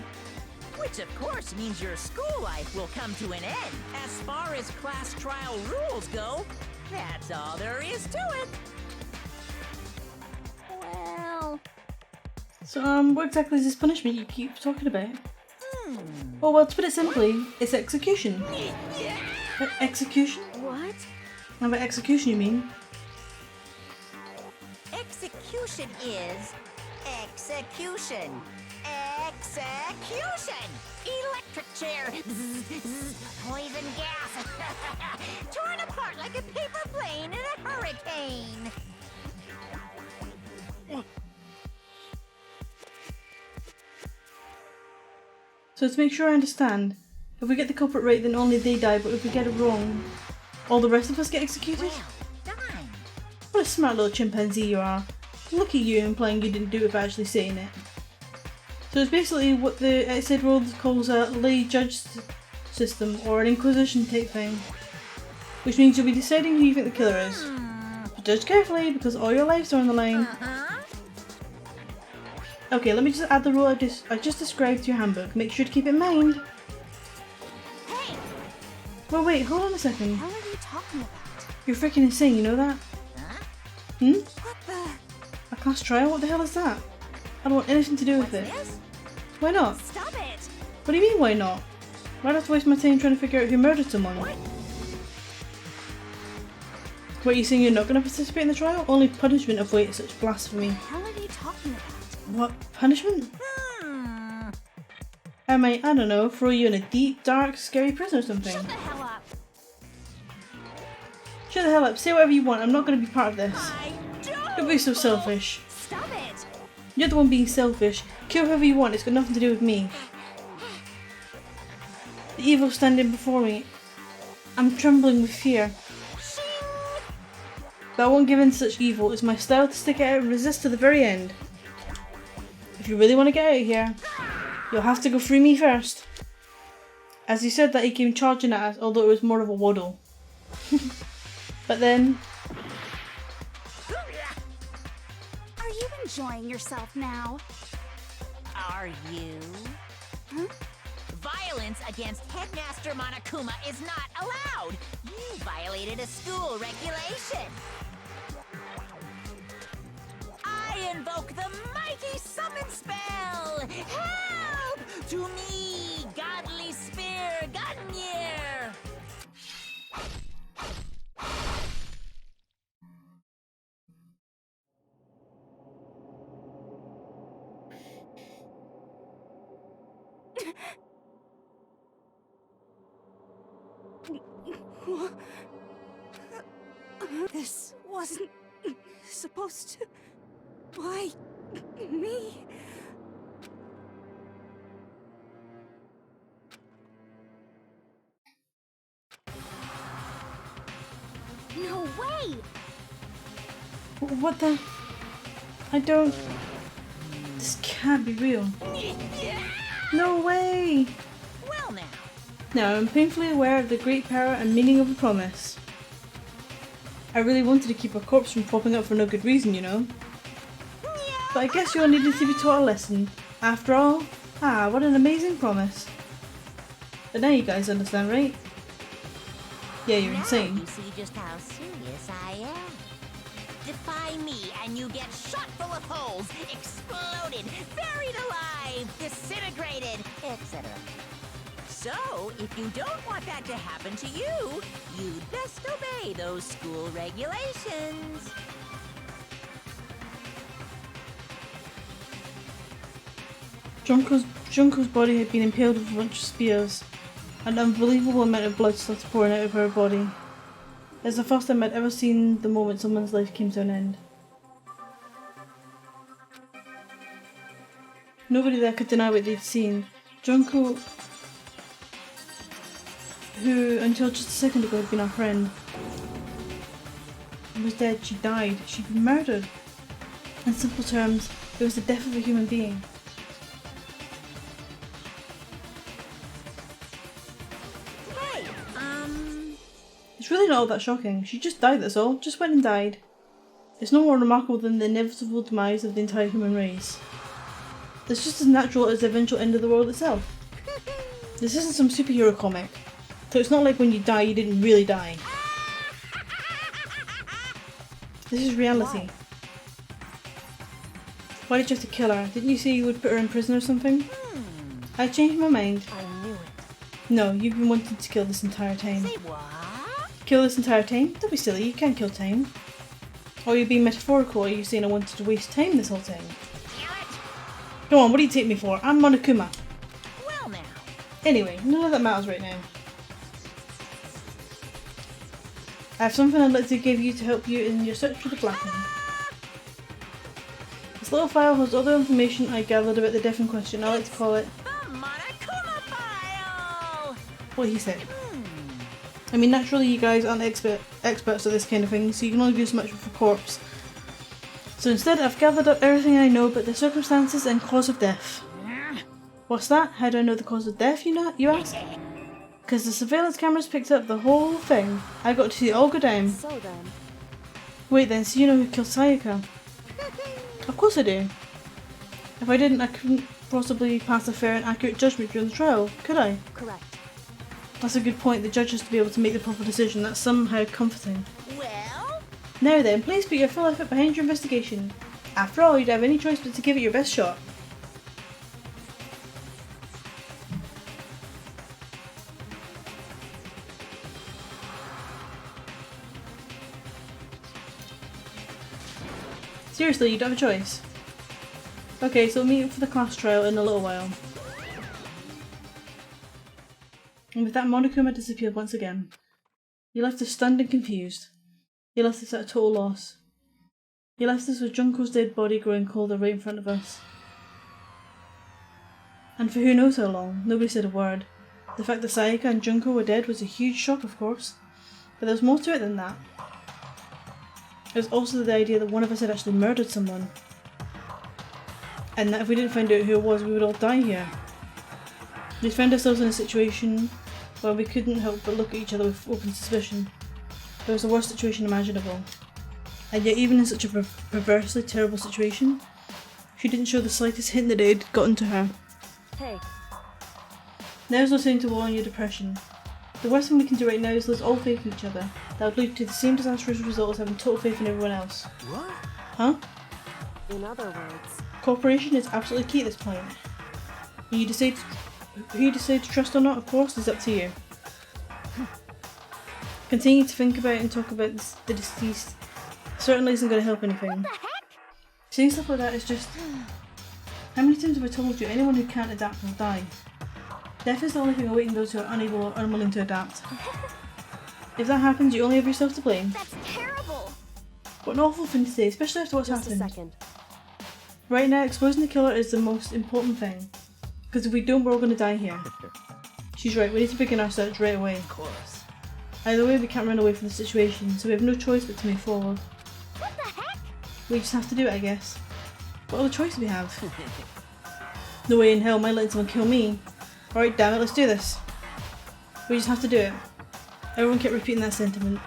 Which of course means your school life will come to an end. As far as class trial rules go, that's all there is to it. Well, So, what exactly is this punishment you keep talking about? Oh, well, to put it simply, it's execution. Execution? What? And by execution you mean? Execution is execution. Execution! Electric chair! poison gas. Torn apart like a paper plane in a hurricane! So to make sure I understand, if we get the culprit right then only they die, but if we get it wrong, all the rest of us get executed? Well done. What a smart little chimpanzee you are. Look at you implying you didn't do it without actually saying it. So it's basically what the outside world calls a lay judge system, or an inquisition type thing. Which means you'll be deciding who you think the killer is. But judge carefully, because all your lives are on the line. Okay, let me just add the rule I just described to your handbook. Make sure to keep it in mind. Hey! Well wait, hold on a second. What are you talking about? You're freaking insane, you know that? Huh? Hmm? What the? A class trial? What the hell is that? I don't want anything to do with it. This? Why not? Stop it! What do you mean, why not? Why'd I have to waste my time trying to figure out who murdered someone? What? What, are you saying you're not going to participate in the trial? Only punishment avoid such blasphemy. What are you talking about? What? Punishment? I might, I don't know, throw you in a deep, dark, scary prison or something. Shut the hell up! Shut the hell up, say whatever you want, I'm not going to be part of this. I don't! Don't be so selfish. Stop it! You're the one being selfish. Kill whoever you want, it's got nothing to do with me. The evil standing before me. I'm trembling with fear. But I won't give in to such evil. It's my style to stick it out and resist to the very end. If you really want to get out of here, you'll have to go through me first. As he said that, he came charging at us, although it was more of a waddle. But then... Are you enjoying yourself now? Are you? Huh? Violence against Headmaster Monokuma is not allowed! You violated a school regulation! I invoke the mighty summon spell! Help! To me, godly spear, Gungnir! This wasn't supposed to. Why me? No way! What the? I don't... This can't be real. No way! Well now, Now I'm painfully aware of the great power and meaning of a promise. I really wanted to keep a corpse from popping up for no good reason, you know. But I guess you all needed to be taught a lesson. After all, what an amazing promise. But now you guys understand, right? Yeah, you're now insane. you see just how serious I am. Defy me and you get shot full of holes, exploded, buried alive, disintegrated, etc. So, if you don't want that to happen to you, you'd best obey those school regulations. Junko's body had been impaled with a bunch of spears. An unbelievable amount of blood started pouring out of her body. It's the first time I'd ever seen the moment someone's life came to an end. Nobody there could deny what they'd seen. Junko, who until just a second ago had been our friend, was dead. She died. She'd been murdered. In simple terms, it was the death of a human being. Hey, It's really not all that shocking. She just died, that's all. Just went and died. It's no more remarkable than the inevitable demise of the entire human race. It's just as natural as the eventual end of the world itself. This isn't some superhero comic. So it's not like when you die, you didn't really die. This is reality. Why did you have to kill her? Didn't you say you would put her in prison or something? I changed my mind. I knew it. No, you've been wanting to kill this entire time. Say what? Kill this entire time? Don't be silly, you can't kill time. Or are you being metaphorical, or are you saying I wanted to waste time this whole time? Come on, what do you take me for? I'm Monokuma. Well now. Anyway, none of that matters right now. I have something I'd like to give you to help you in your search for the Black One. This little file has all the information I gathered about the death in question. I like to call it The Monokuma file! what he said. I mean, naturally you guys aren't experts at this kind of thing, so you can only do so much with a corpse. So instead I've gathered up everything I know about the circumstances and cause of death. What's that? How do I know the cause of death, you ask? Because the surveillance cameras picked up the whole thing. I got to see it all go down. So then, Wait then, so you know who killed Sayaka? Of course I do. If I didn't, I couldn't possibly pass a fair and accurate judgment during the trial, could I? correct. That's a good point. The judge has to be able to make the proper decision. That's somehow comforting. Well, Now then, please put your full effort behind your investigation. After all, you don't have any choice but to give it your best shot. Seriously, you don't have a choice. Okay, so we'll meet for the class trial in a little while. And with that, Monokuma disappeared once again. He left us stunned and confused. He left us at a total loss. He left us with Junko's dead body growing colder right in front of us. And for who knows how long, nobody said a word. The fact that Sayaka and Junko were dead was a huge shock, of course. But there was more to it than that. It was also the idea that one of us had actually murdered someone. And that if we didn't find out who it was, we would all die here. We found ourselves in a situation where we couldn't help but look at each other with open suspicion. It was the worst situation imaginable. And yet even in such a perversely terrible situation, she didn't show the slightest hint that it had gotten to her. Hey, Now's no time to wallow in your depression. The worst thing we can do right now is lose all faith in each other. That would lead to the same disastrous result as having total faith in everyone else. What? Huh? in other words, Cooperation is absolutely key at this point. Who you decide to trust or not, of course, is up to you. Continuing to think about and talk about the deceased certainly isn't going to help anything. Saying stuff like that is just... How many times have I told you, anyone who can't adapt will die? Death is the only thing awaiting those who are unable or unwilling to adapt. If that happens, you only have yourself to blame. That's terrible. What an awful thing to say, especially after what's just a happened. second. Right now, exposing the killer is the most important thing. Because if we don't, we're all going to die here. She's right, we need to begin our search right away. Of course. Either way, we can't run away from the situation, so we have no choice but to move forward. What the heck? We just have to do it, I guess. What other choice do we have? No way in hell am I letting someone kill me. Alright, damn it, let's do this. We just have to do it. Everyone kept repeating that sentiment.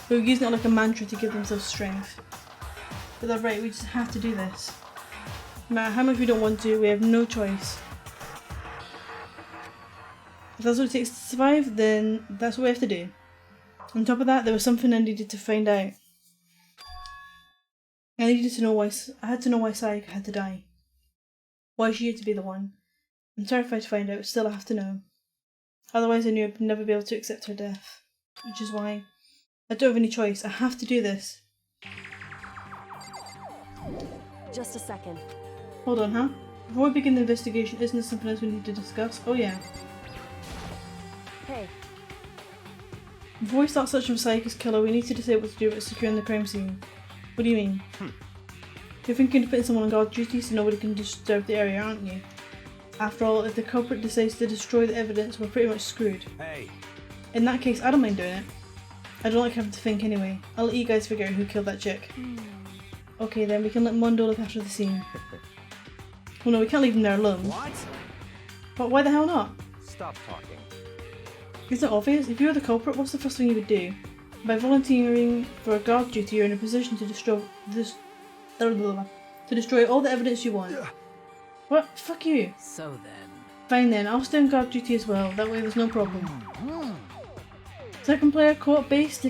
They were using it like a mantra to give themselves strength. But they're right, we just have to do this. No matter how much we don't want to, we have no choice. If that's what it takes to survive, then that's what we have to do. On top of that, there was something I needed to find out. I needed to know why Sayaka had to die. Why she had to be the one. I'm terrified to find out, still I have to know. Otherwise I knew I'd never be able to accept her death. Which is why I don't have any choice, I have to do this. Just a second. Hold on, huh? Before we begin the investigation, isn't there something else we need to discuss? Oh yeah. Hey, Before we start searching for Sayaka's killer, we need to decide what to do about securing the crime scene. What do you mean? You're thinking of putting someone on guard duty so nobody can disturb the area, aren't you? After all, if the culprit decides to destroy the evidence, we're pretty much screwed. Hey, In that case, I don't mind doing it. I don't like having to think anyway. I'll let you guys figure out who killed that chick. Okay then, we can let Mondo look after the scene. Well no, we can't leave him there alone. what? But why the hell not? Stop talking. Isn't it obvious? If you were the culprit, what's the first thing you would do? By volunteering for a guard duty, you're in a position to destroy all the evidence you want. What? Fuck you. So then. Fine then, I'll stay on guard duty as well. That way there's no problem. Second player, co-op based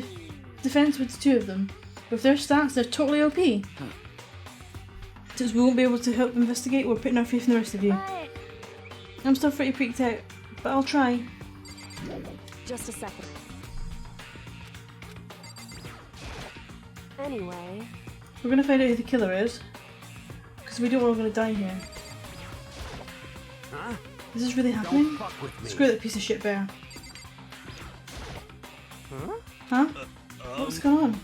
defense with the two of them. With their stats, they're totally OP. Since we won't be able to help investigate, we're putting our faith in the rest of you. I'm still pretty freaked out, but I'll try. just a second. Anyway, We're gonna find out who the killer is. Because we don't want we're gonna die here. Huh? Is this really happening? Don't fuck with me. Screw that piece of shit bear. Huh? Huh? What's going on?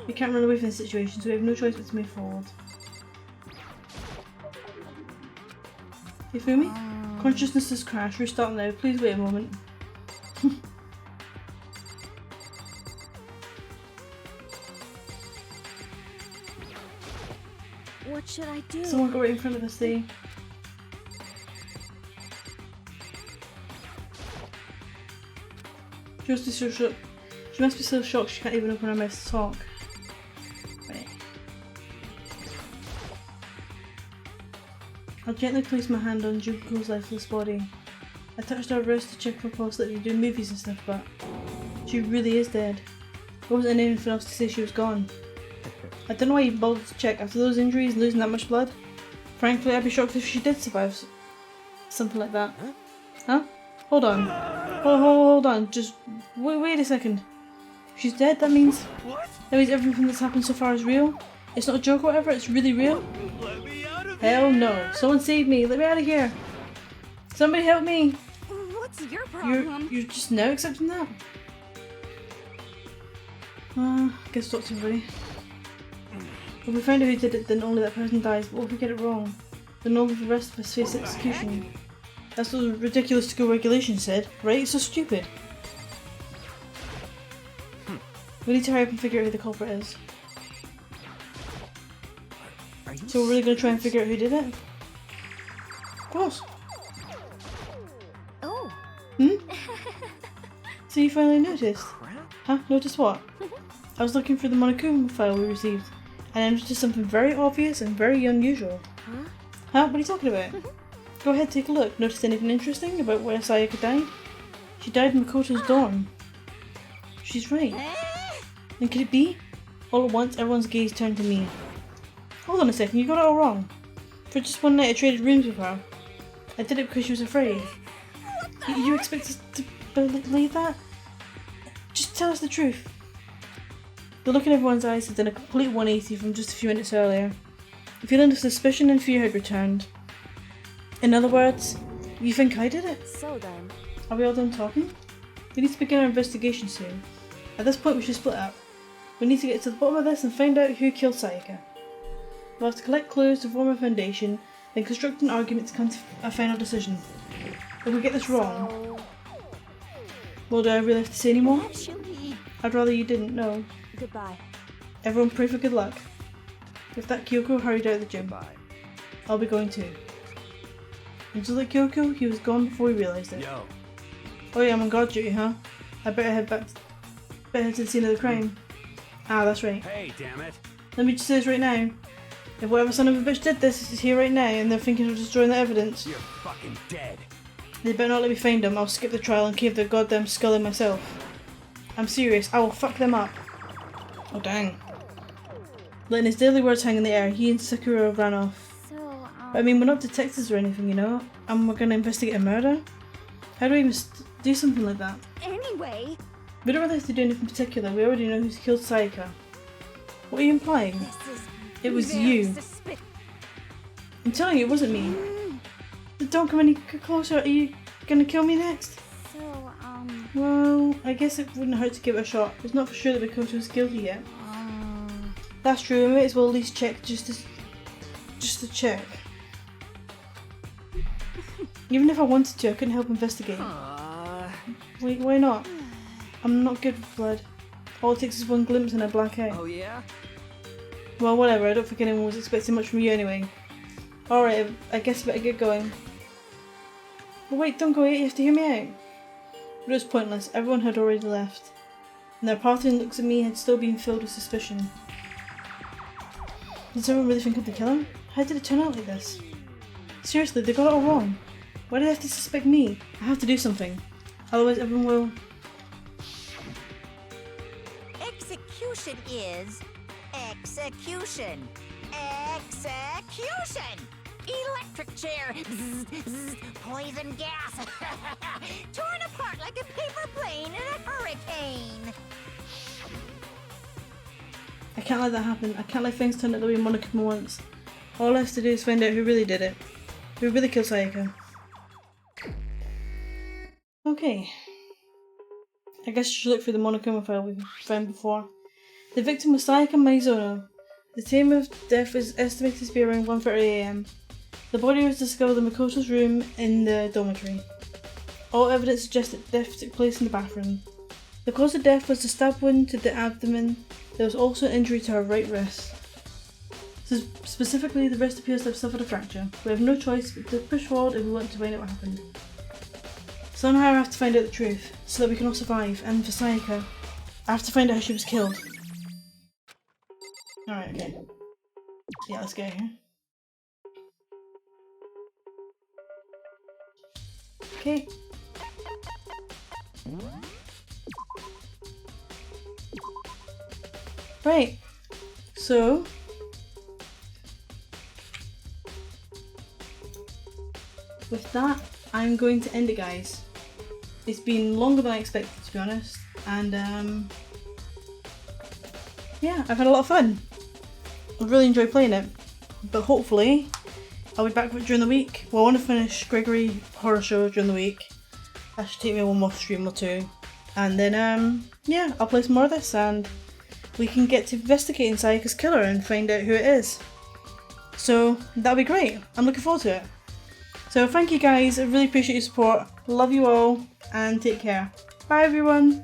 We can't run away from the situation, so we have no choice but to move forward. You feel me? Consciousness has crashed. Restart now. Please wait a moment. What should I do? Someone go right in front of us, see? She must be so shocked. She must be so shocked she can't even open her mouth to talk. Right. I'll gently place my hand on Junko's lifeless body. I touched her wrist to check for pulse like they do in movies and stuff, but she really is dead. There wasn't anything else to say she was gone. I don't know why you bothered to check after those injuries and losing that much blood. Frankly, I'd be shocked if she did survive something like that. Huh? Hold on. Hold on. Just wait a second. If she's dead, that means everything that's happened so far is real. It's not a joke or whatever. It's really real. Let me out of Hell no! Someone save me! Let me out of here! Somebody help me! What's your problem? You're just now accepting that? Guess talk to everybody. If we find out who did it, then only that person dies, but if we get it wrong, then all of the rest of us face execution. That's what the ridiculous school regulations said, right? It's so stupid. We need to hurry up and figure out who the culprit is. So we're really going to try and figure out who did it? Of course. Oh. So you finally noticed? Huh? Noticed what? I was looking for the Monokuma file we received, and I noticed something very obvious and very unusual. Huh? What are you talking about? Go ahead, take a look. Noticed anything interesting about where Sayaka died? She died in Makoto's dorm. She's right. And could it be? All at once, everyone's gaze turned to me. Hold on a second, you got it all wrong. For just one night I traded rooms with her. I did it because she was afraid. You expect us to believe that? Just tell us the truth. The look in everyone's eyes had done a complete 180 from just a few minutes earlier. The feeling of suspicion and fear had returned. In other words, you think I did it? so then, Are we all done talking? We need to begin our investigation soon. At this point we should split up. We need to get to the bottom of this and find out who killed Sayaka. We'll have to collect clues to form a foundation, then construct an argument to come to a final decision. If we get this wrong, well, do I really have to say any more? Actually, I'd rather you didn't know. goodbye. Everyone pray for good luck. With that, Kyoko hurried out of the gym. Bye. I'll be going too. And just like Kyoko, he was gone before we realised it. Yo. Oh yeah, I'm on guard duty, huh? I better head back to the scene of the crime. Ah, that's right. Hey, damn it. Let me just say this right now. If whatever son of a bitch did this is here right now and they're thinking of destroying the evidence, You're fucking dead. they better not let me find them. I'll skip the trial and cave their goddamn skull in myself. I'm serious, I will fuck them up. Oh dang. Letting his deadly words hang in the air, he and Sakura ran off. so, But I mean, we're not detectives or anything, you know? And we're gonna investigate a murder? How do we even do something like that? anyway, We don't really have to do anything particular, we already know who's killed Sayaka. What are you implying? this is It was very you. I'm telling you, it wasn't me. Don't come any closer. Are you gonna kill me next? So, Well, I guess it wouldn't hurt to give it a shot. It's not for sure that Mikoto's guilty yet. That's true. We might as well at least check just to check. Even if I wanted to, I couldn't help investigate. Wait, why not? I'm not good with blood. All it takes is one glimpse and a black eye. Oh yeah? Well, whatever. I don't think anyone was expecting much from you anyway. Alright, I guess I better get going. But wait, don't go yet. You have to hear me out. But it was pointless. Everyone had already left. And their parting looks at me had still been filled with suspicion. Did someone really think of the killer? How did it turn out like this? Seriously, they got it all wrong. Why do they have to suspect me? I have to do something. Otherwise everyone will... Execution is execution. Execution! Electric chair. Zzz, zzz, poison gas. Torn apart like a paper plane in a hurricane. I can't let that happen. I can't let things turn out the way Monokuma wants. All I have to do is find out who really did it. Who really killed Sayaka. Okay. I guess you should look through the Monokuma file we found before. The victim was Sayaka Maizono. The time of death is estimated to be around 1:30 AM. The body was discovered in Mikoto's room in the dormitory. All evidence suggests that death took place in the bathroom. The cause of death was a stab wound to the abdomen. There was also an injury to her right wrist. So specifically, the wrist appears to have suffered a fracture. We have no choice but to push forward if we want to find out what happened. Somehow I have to find out the truth, so that we can all survive, and for Sayaka, I have to find out how she was killed. Alright, okay. Yeah, let's go here. Okay. Right. So... with that, I'm going to end it, guys. It's been longer than I expected, to be honest, and yeah, I've had a lot of fun. I've really enjoyed playing it, but hopefully I'll be back with it during the week. Well, I want to finish Gregory Horror Show during the week. That should take me one more stream or two, and then yeah, I'll play some more of this, and we can get to investigating Sayaka's killer and find out who it is. So that'll be great. I'm looking forward to it. So thank you guys, I really appreciate your support. Love you all, and take care. Bye everyone!